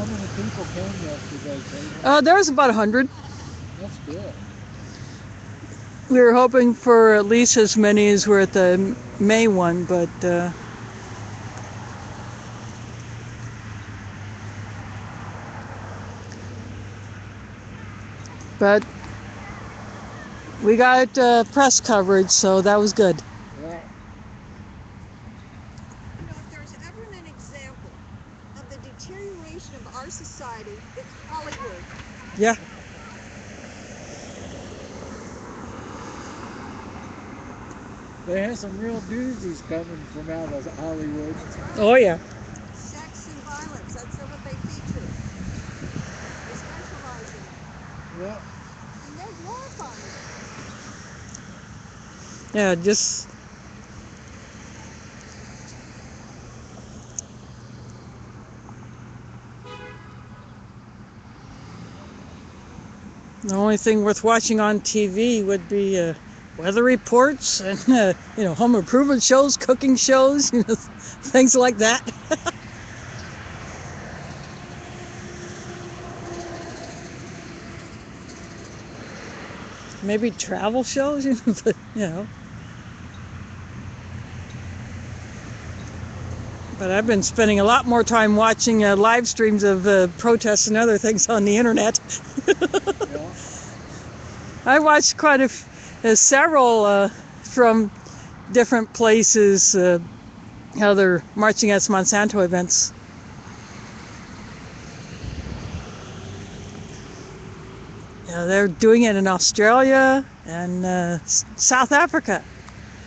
How many people came yesterday, Caitlin?
There was about 100.
That's good.
We were hoping for at least as many as were at the May one, but we got press coverage, so that was good.
Yeah.
You know, if there's ever an example of the deterioration of our society, it's Hollywood.
Yeah.
They have some real doozies coming from out of Hollywood.
That's right.
Oh yeah.
Sex and violence, that's what they feature. They specialize in it.
Yeah.
And they're glorifying it.
Yeah. Just the only thing worth watching on TV would be weather reports and home improvement shows, cooking shows, things like that. Maybe travel shows, but But I've been spending a lot more time watching live streams of protests and other things on the internet.
Yeah.
I watched several from different places, how they're marching against Monsanto events. Yeah, they're doing it in Australia and South Africa.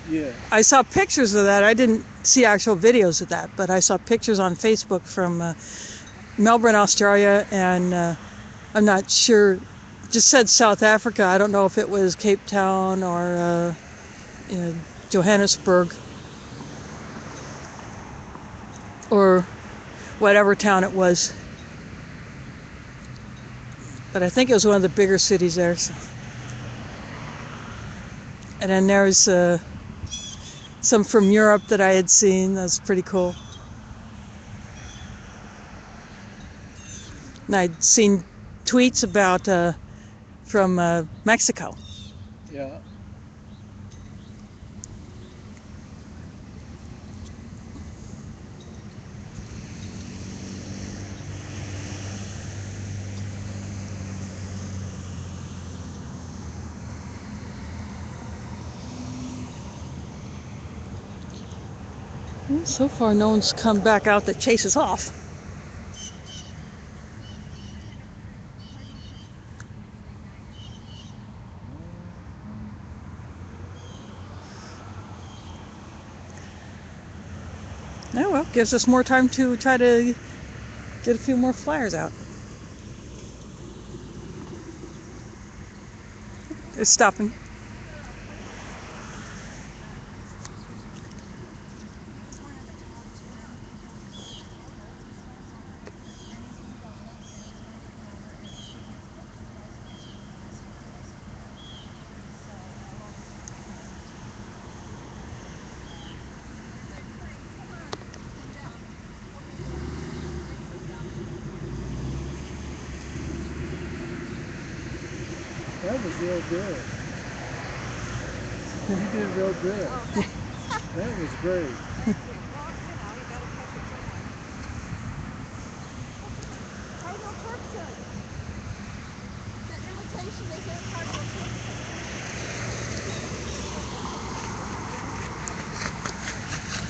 Yeah.
I saw pictures of that. I didn't see actual videos of that, but I saw pictures on Facebook from Melbourne, Australia, and I'm not sure. It just said South Africa. I don't know if it was Cape Town or Johannesburg or whatever town it was. But I think it was one of the bigger cities there. So. And then there's some from Europe that I had seen. That was pretty cool. And I'd seen tweets about from Mexico.
Yeah.
Well, so far, no one's come back out that chases off. Oh well, gives us more time to try to get a few more flyers out. It's stopping.
That was real good. You did real good.
Oh, thanks.
That was great.
Thank you. Well, you gotta catch it somewhere. Cardinal Kirkson. The invitation is in Cardinal Kirkson.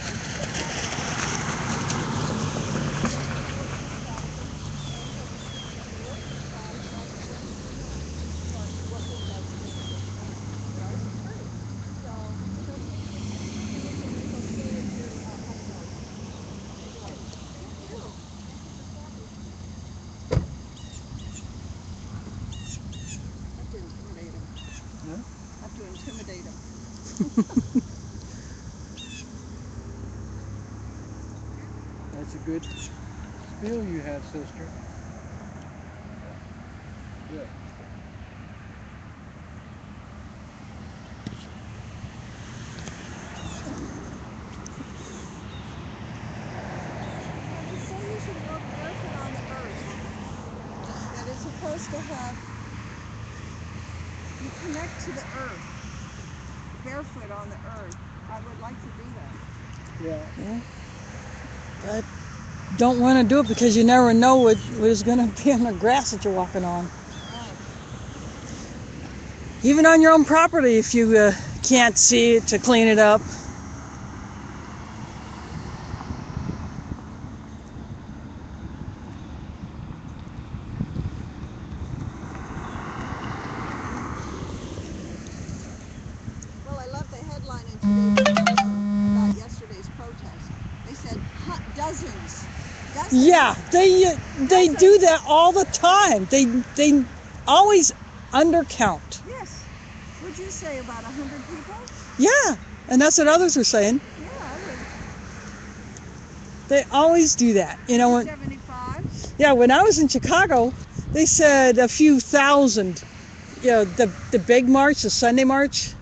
And he'll be speaking at the worship class on Wednesday night. What we like to do at church night. But ours is free. So he'll speak this evening and then he'll stay at your home garden. Enjoy. Thank you. Thank you for stopping. I have to intimidate him.
Huh?
I have to intimidate him.
That's a good spiel you have, sister. Good.
They say you should look barefoot on the earth. to have you connect to the earth, barefoot on the earth. I would like to do that.
Yeah.
Yeah. But don't want to do it because you never know what is going to be in the grass that you're walking on.
Right.
Even on your own property, if you can't see it to clean it up.
Well, I love the headline in today's paper about yesterday's protest. They said dozens. Dozens.
Yeah, they do that all the time. They always undercount.
Yes. Would you say about 100 people?
Yeah, and that's what others are saying.
Yeah, I would.
They always do that. You know,
75.
yeah, when I was in Chicago, they said a few thousand. You know, the big march, the Sunday march,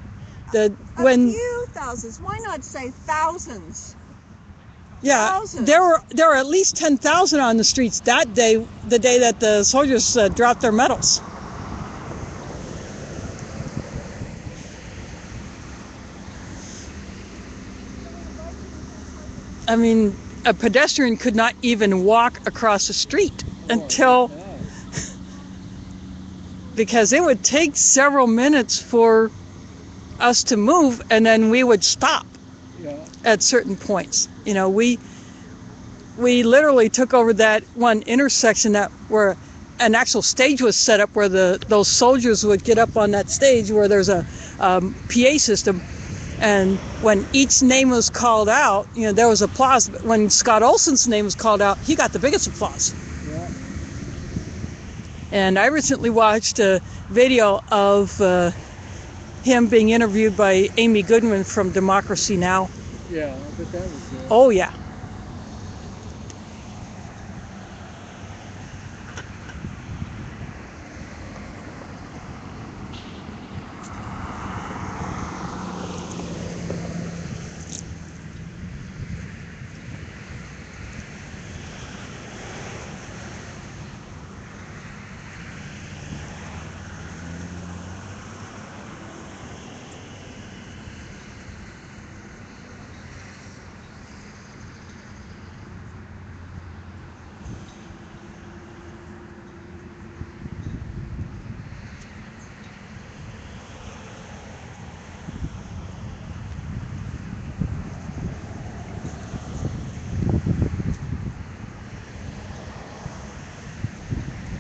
A few thousands. Why not say thousands?
yeah,
Thousands.
there were at least 10,000 on the streets that day, the day that the soldiers dropped their medals. I mean, a pedestrian could not even walk across the street until, because it would take several minutes for us to move, and then we would stop at certain points. You know, we literally took over that one intersection where an actual stage was set up, where those soldiers would get up on that stage where there's a PA system, and when each name was called out, you know, there was applause. But when Scott Olson's name was called out, he got the biggest applause.
Yeah.
And I recently watched a video of him being interviewed by Amy Goodman from Democracy Now!
Yeah, but that was good.
Oh, yeah.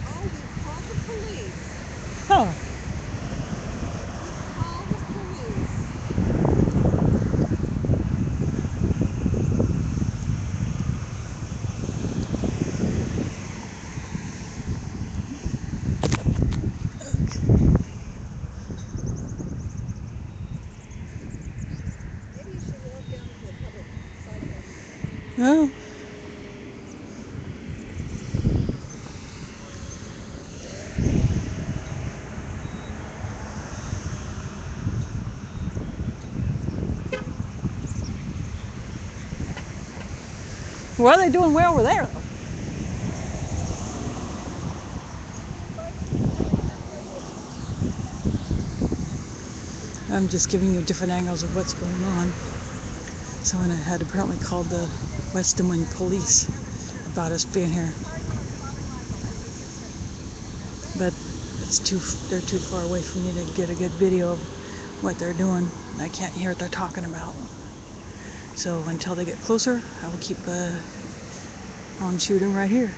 Oh, we've called the police.
Huh.
We've called the police. Maybe you should walk down to the public sidewalk.
Well, what are they doing way over there, though? I'm just giving you different angles of what's going on. Someone had apparently called the West Des Moines police about us being here, but they're too far away for me to get a good video of what they're doing. I can't hear what they're talking about. So until they get closer, I will keep on shooting right here.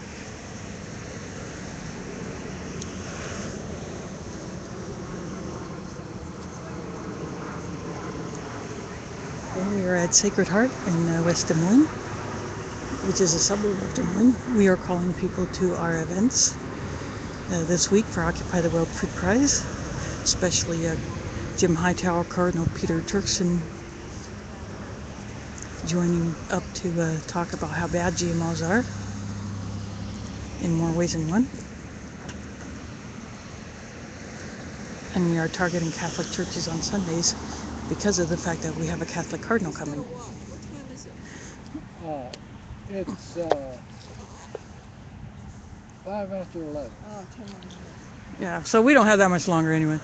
And we are at Sacred Heart in West Des Moines, which is a suburb of Des Moines. We are calling people to our events this week for Occupy the World Food Prize, especially Jim Hightower, Cardinal Peter Turkson joining up to talk about how bad GMOs are in more ways than one. And we are targeting Catholic churches on Sundays because of the fact that we have a Catholic cardinal coming.
What time is it?
It's 5 after 11.
Oh, 10 more minutes.
Yeah, so we don't have that much longer anyway.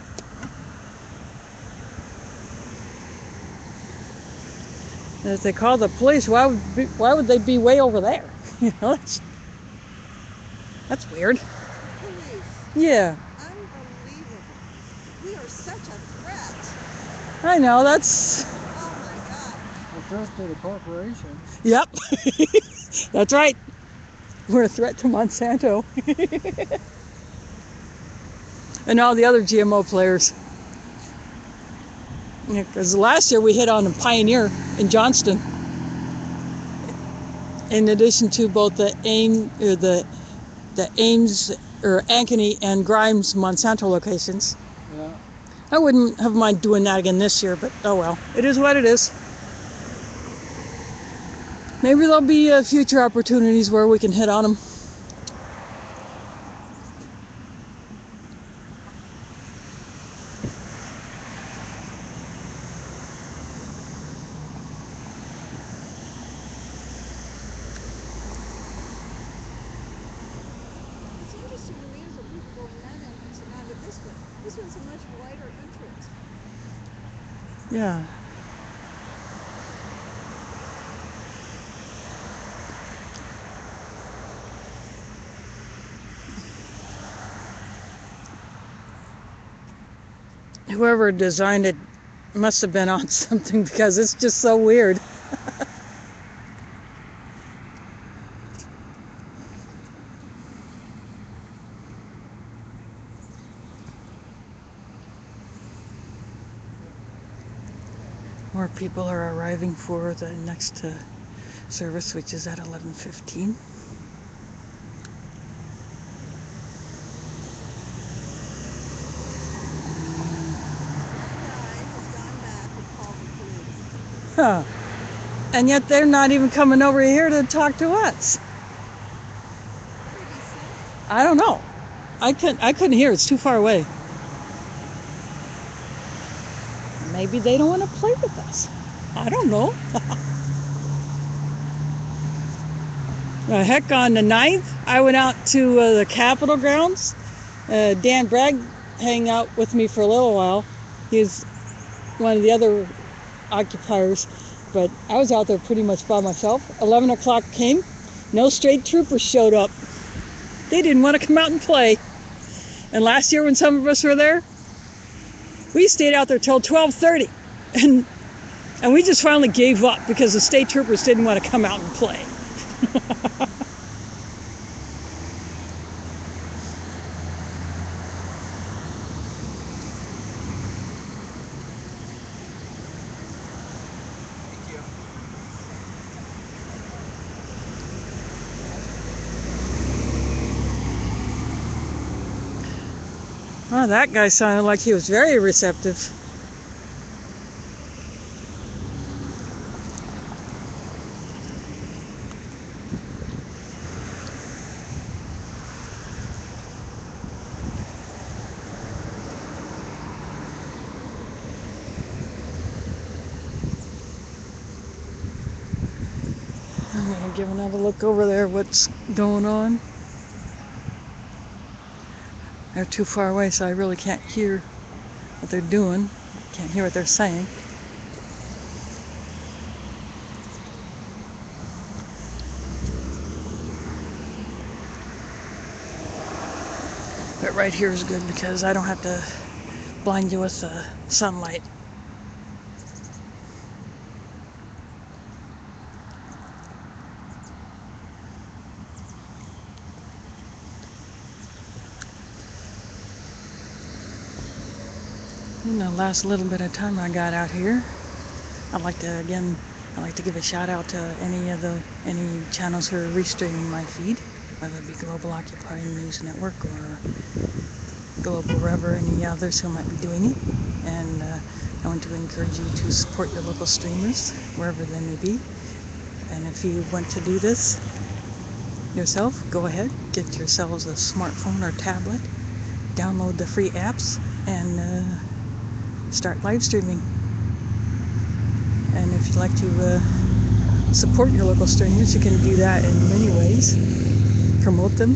And if they call the police, why would they be way over there? You know, that's weird.
Police.
Yeah,
Unbelievable. We are such a threat.
I know. That's
Oh my God.
A threat to the corporation.
yep. That's right. We're a threat to Monsanto and all the other GMO players. Because last year we hit on a Pioneer in Johnston. In addition to both the Ames or Ankeny and Grimes Monsanto locations.
Yeah.
I wouldn't have mind doing that again this year, but oh well. It is what it is. Maybe there'll be future opportunities where we can hit on them.
It's interesting to me is that people go in that entrance and not at this one. This one's a much wider entrance.
Yeah. Whoever designed it must have been on something because it's just so weird. More people are arriving for the next service, which is at 11:15.
That guy has gone back and called the police.
Huh. And yet they're not even coming over here to talk to us.
What did he say?
I don't know. I couldn't hear. It's too far away. Maybe they don't want to play with us. I don't know. Heck, on the 9th, I went out to the Capitol grounds. Dan Bragg hang out with me for a little while. He's one of the other occupiers, but I was out there pretty much by myself. 11 o'clock came. No state troopers showed up. They didn't want to come out and play. And last year when some of us were there, we stayed out there till 12:30. And we just finally gave up because the state troopers didn't want to come out and play. Oh, that guy sounded like he was very receptive. I'm going to give another look over there what's going on. They're too far away, so I really can't hear what they're doing. Can't hear what they're saying. But right here is good because I don't have to blind you with the sunlight. In the last little bit of time I got out here, I'd like to give a shout out to any channels who are restreaming my feed, whether it be Global Occupy News Network or Global Rev or any others who might be doing it. And I want to encourage you to support your local streamers, wherever they may be. And if you want to do this yourself, go ahead, get yourselves a smartphone or tablet, download the free apps, and start live streaming. And if you'd like to support your local streamers, you can do that in many ways. Promote them,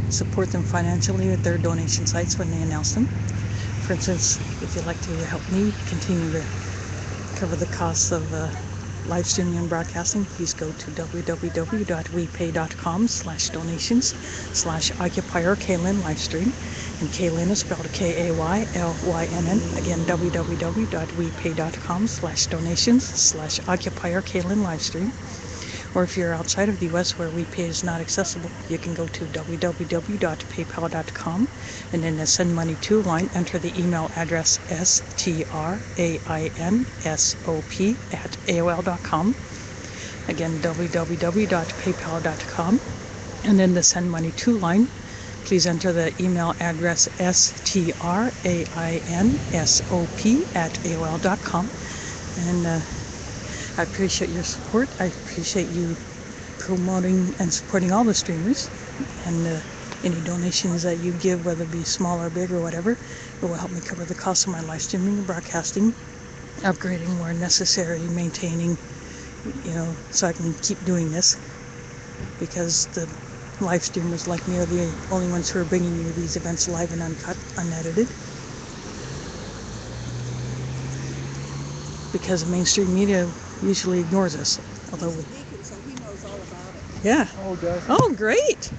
support them financially at their donation sites when they announce them. For instance, if you'd like to help me continue to cover the costs of live streaming and broadcasting, please go to www.wepay.com/donations/occupier Kaylin livestream. And Kaylin is spelled Kaylynn. Again, www.wepay.com/donations/occupier Kaylin livestream. Or if you're outside of the U.S. where WePay is not accessible, you can go to www.paypal.com and in the Send Money To line, enter the email address strainSOP@AOL.com. Again, www.paypal.com and in the Send Money To line, please enter the email address strainSOP@AOL.com. And I appreciate your support. I appreciate you promoting and supporting all the streamers. And any donations that you give, whether it be small or big or whatever, it will help me cover the cost of my live streaming and broadcasting, upgrading where necessary, maintaining, so I can keep doing this. Because the live streamers like me are the only ones who are bringing you these events live and uncut, unedited. Because mainstream media usually ignores us. Although
He's a deacon, so he knows all about it.
yeah.
Oh, does he?
Oh, great.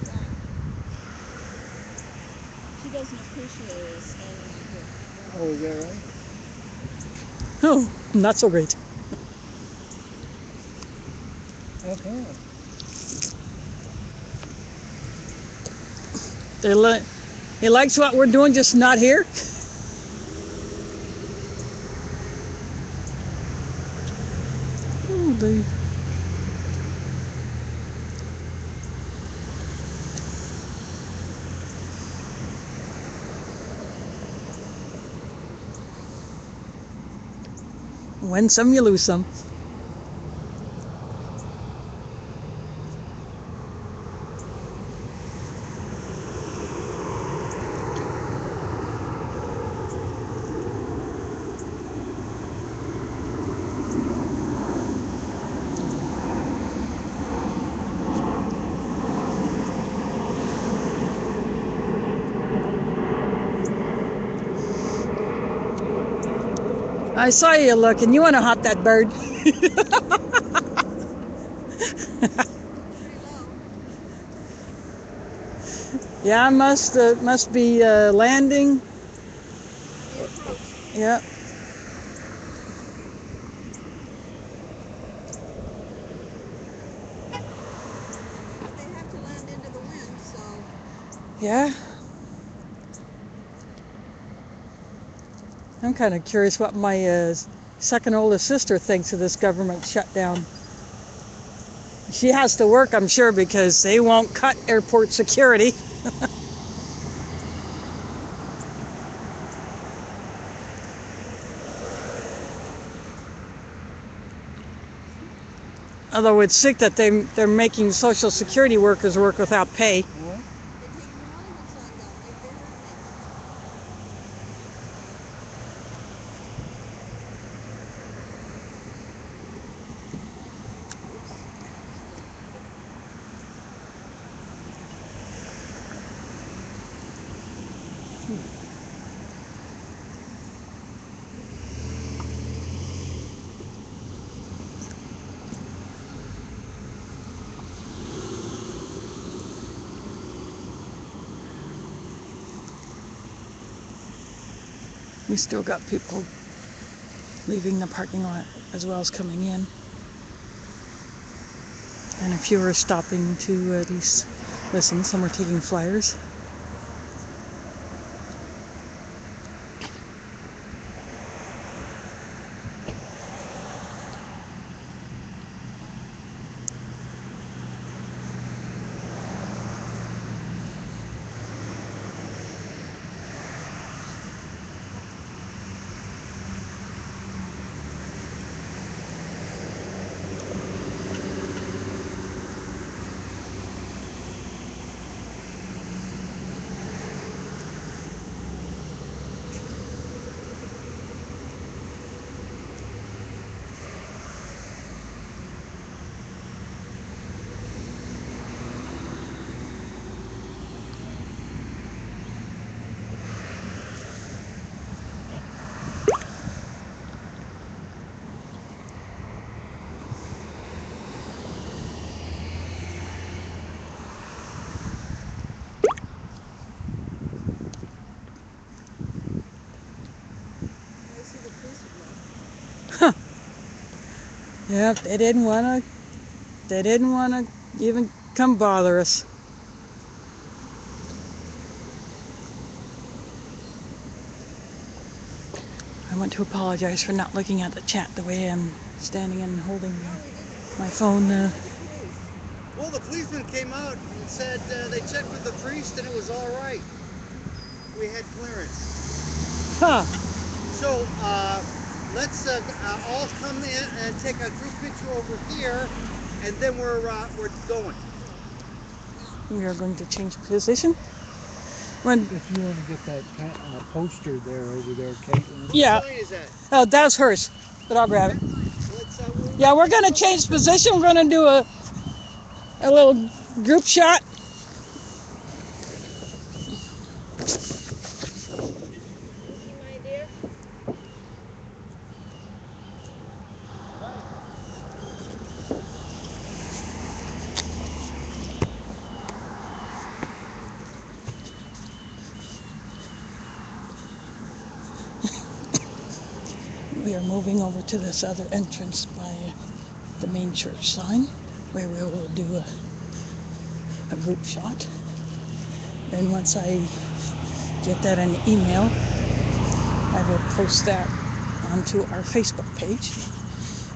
She doesn't appreciate us standing in here.
Oh, is that right?
Oh, not so great.
How come?
He likes what we're doing, just not here. Oh, they... Win some, you lose some. I saw you looking. You want to hop that bird? Yeah, must be landing. Yeah.
But they have to land into the wind, so
Yeah. I'm kind of curious what my second oldest sister thinks of this government shutdown. She has to work, I'm sure, because they won't cut airport security. Although it's sick that they're making Social Security workers work without pay.
What?
they're taking the monument sign down. They heard me.
We still got people leaving the parking lot as well as coming in. And a few are stopping to at least listen. Some are taking flyers. Yeah, they didn't want to even come bother us. I want to apologize for not looking at the chat the way I'm standing and holding my phone.
Well, the policeman came out and said they checked with the priest and it was all right. We had clearance.
Huh.
So let's all come in and take a group picture over here, and then we're going.
We are going to change position. When
If you want to get that poster there over there, Caitlin.
yeah.
What sign is that?
Oh, that's hers, but I'll grab it.
Let's,
Yeah, we're gonna change position. We're gonna do a little group shot.
My dear.
We are moving over to this other entrance by the main church sign, where we will do a group shot. And once I get that in email, I will post that onto our Facebook page,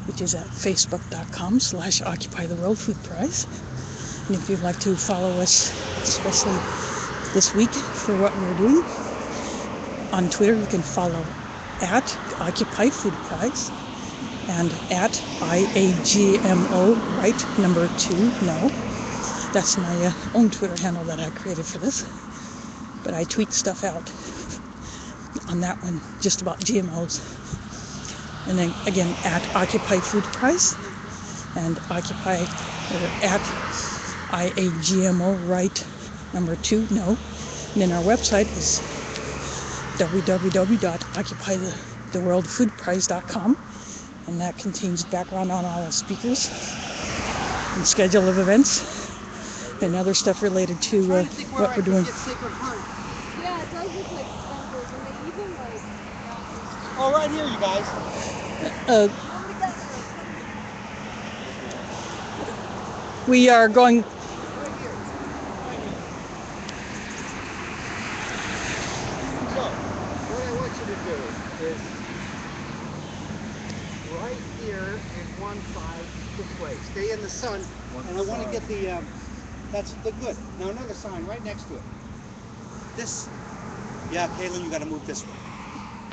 which is at facebook.com/Occupy the World Food Prize. And if you'd like to follow us, especially this week for what we're doing, on Twitter you can follow at Occupy Food Prize and at IAGMO, right, number 2, no. That's my own Twitter handle that I created for this. But I tweet stuff out on that one, just about GMOs. And then again, at Occupy Food Prize and Occupy, or at IAGMO, right, number 2, no. And then our website is www.occupytheworldfoodprize.com, and that contains background on all the speakers and schedule of events and other stuff related to what we're doing.
Yeah, it does look like sparkles, and they even like.
Oh, right here, you guys.
We are going.
Right here. Right here. So, what I want you to do is right here and one side this way. Stay in the sun.
And I want to get the, that's the good. Now another sign right next to it. This, yeah, Caitlin, you got to move this way.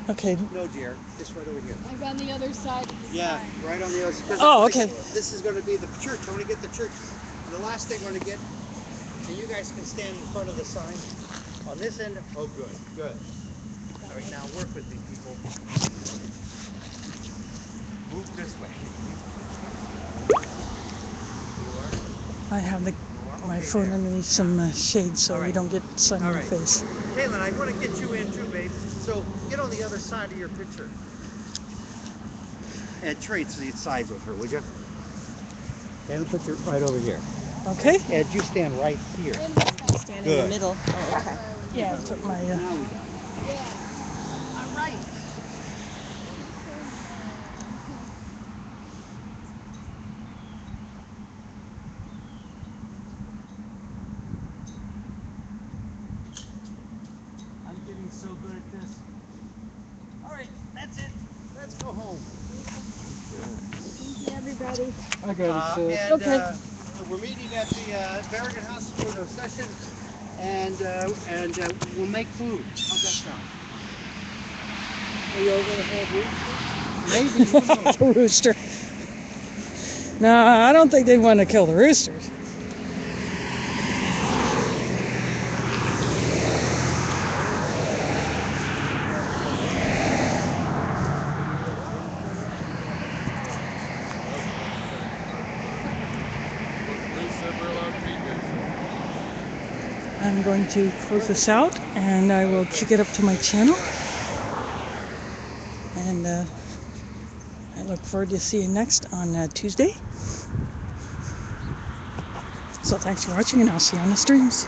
Okay.
No, dear, this right over here.
Like on the other side of the
Yeah,
sign.
right on the other side.
Oh, okay.
This is going to be the church. I want to get the church. The last thing we're going to get, and you guys can stand in front of the sign on this end. Oh, good, good. All right, now work with me, people. Move this way.
I have my phone underneath some shade so we don't get sun in the face.
Caitlin, I want to get you in too, babe. So get on the other side of your picture. And trade sides with her, would you? And put your right over here.
Okay.
Ed, you stand right here.
Stand in the middle. Oh, okay.
Yeah, I took my.
Now we got it.
All right. I'm getting so good at this. All right, that's it. Let's go home.
Thank you, everybody.
I got it,
And
Okay.
we're meeting at the Berrigan House for the session, and we'll make food. How's that sound? Are you all gonna have roosters? Maybe. Who knows?
A rooster. No, I don't think they want to kill the roosters. I'm going to close this out, and I will kick it up to my channel. And I look forward to seeing you next on Tuesday. So thanks for watching, and I'll see you on the streams.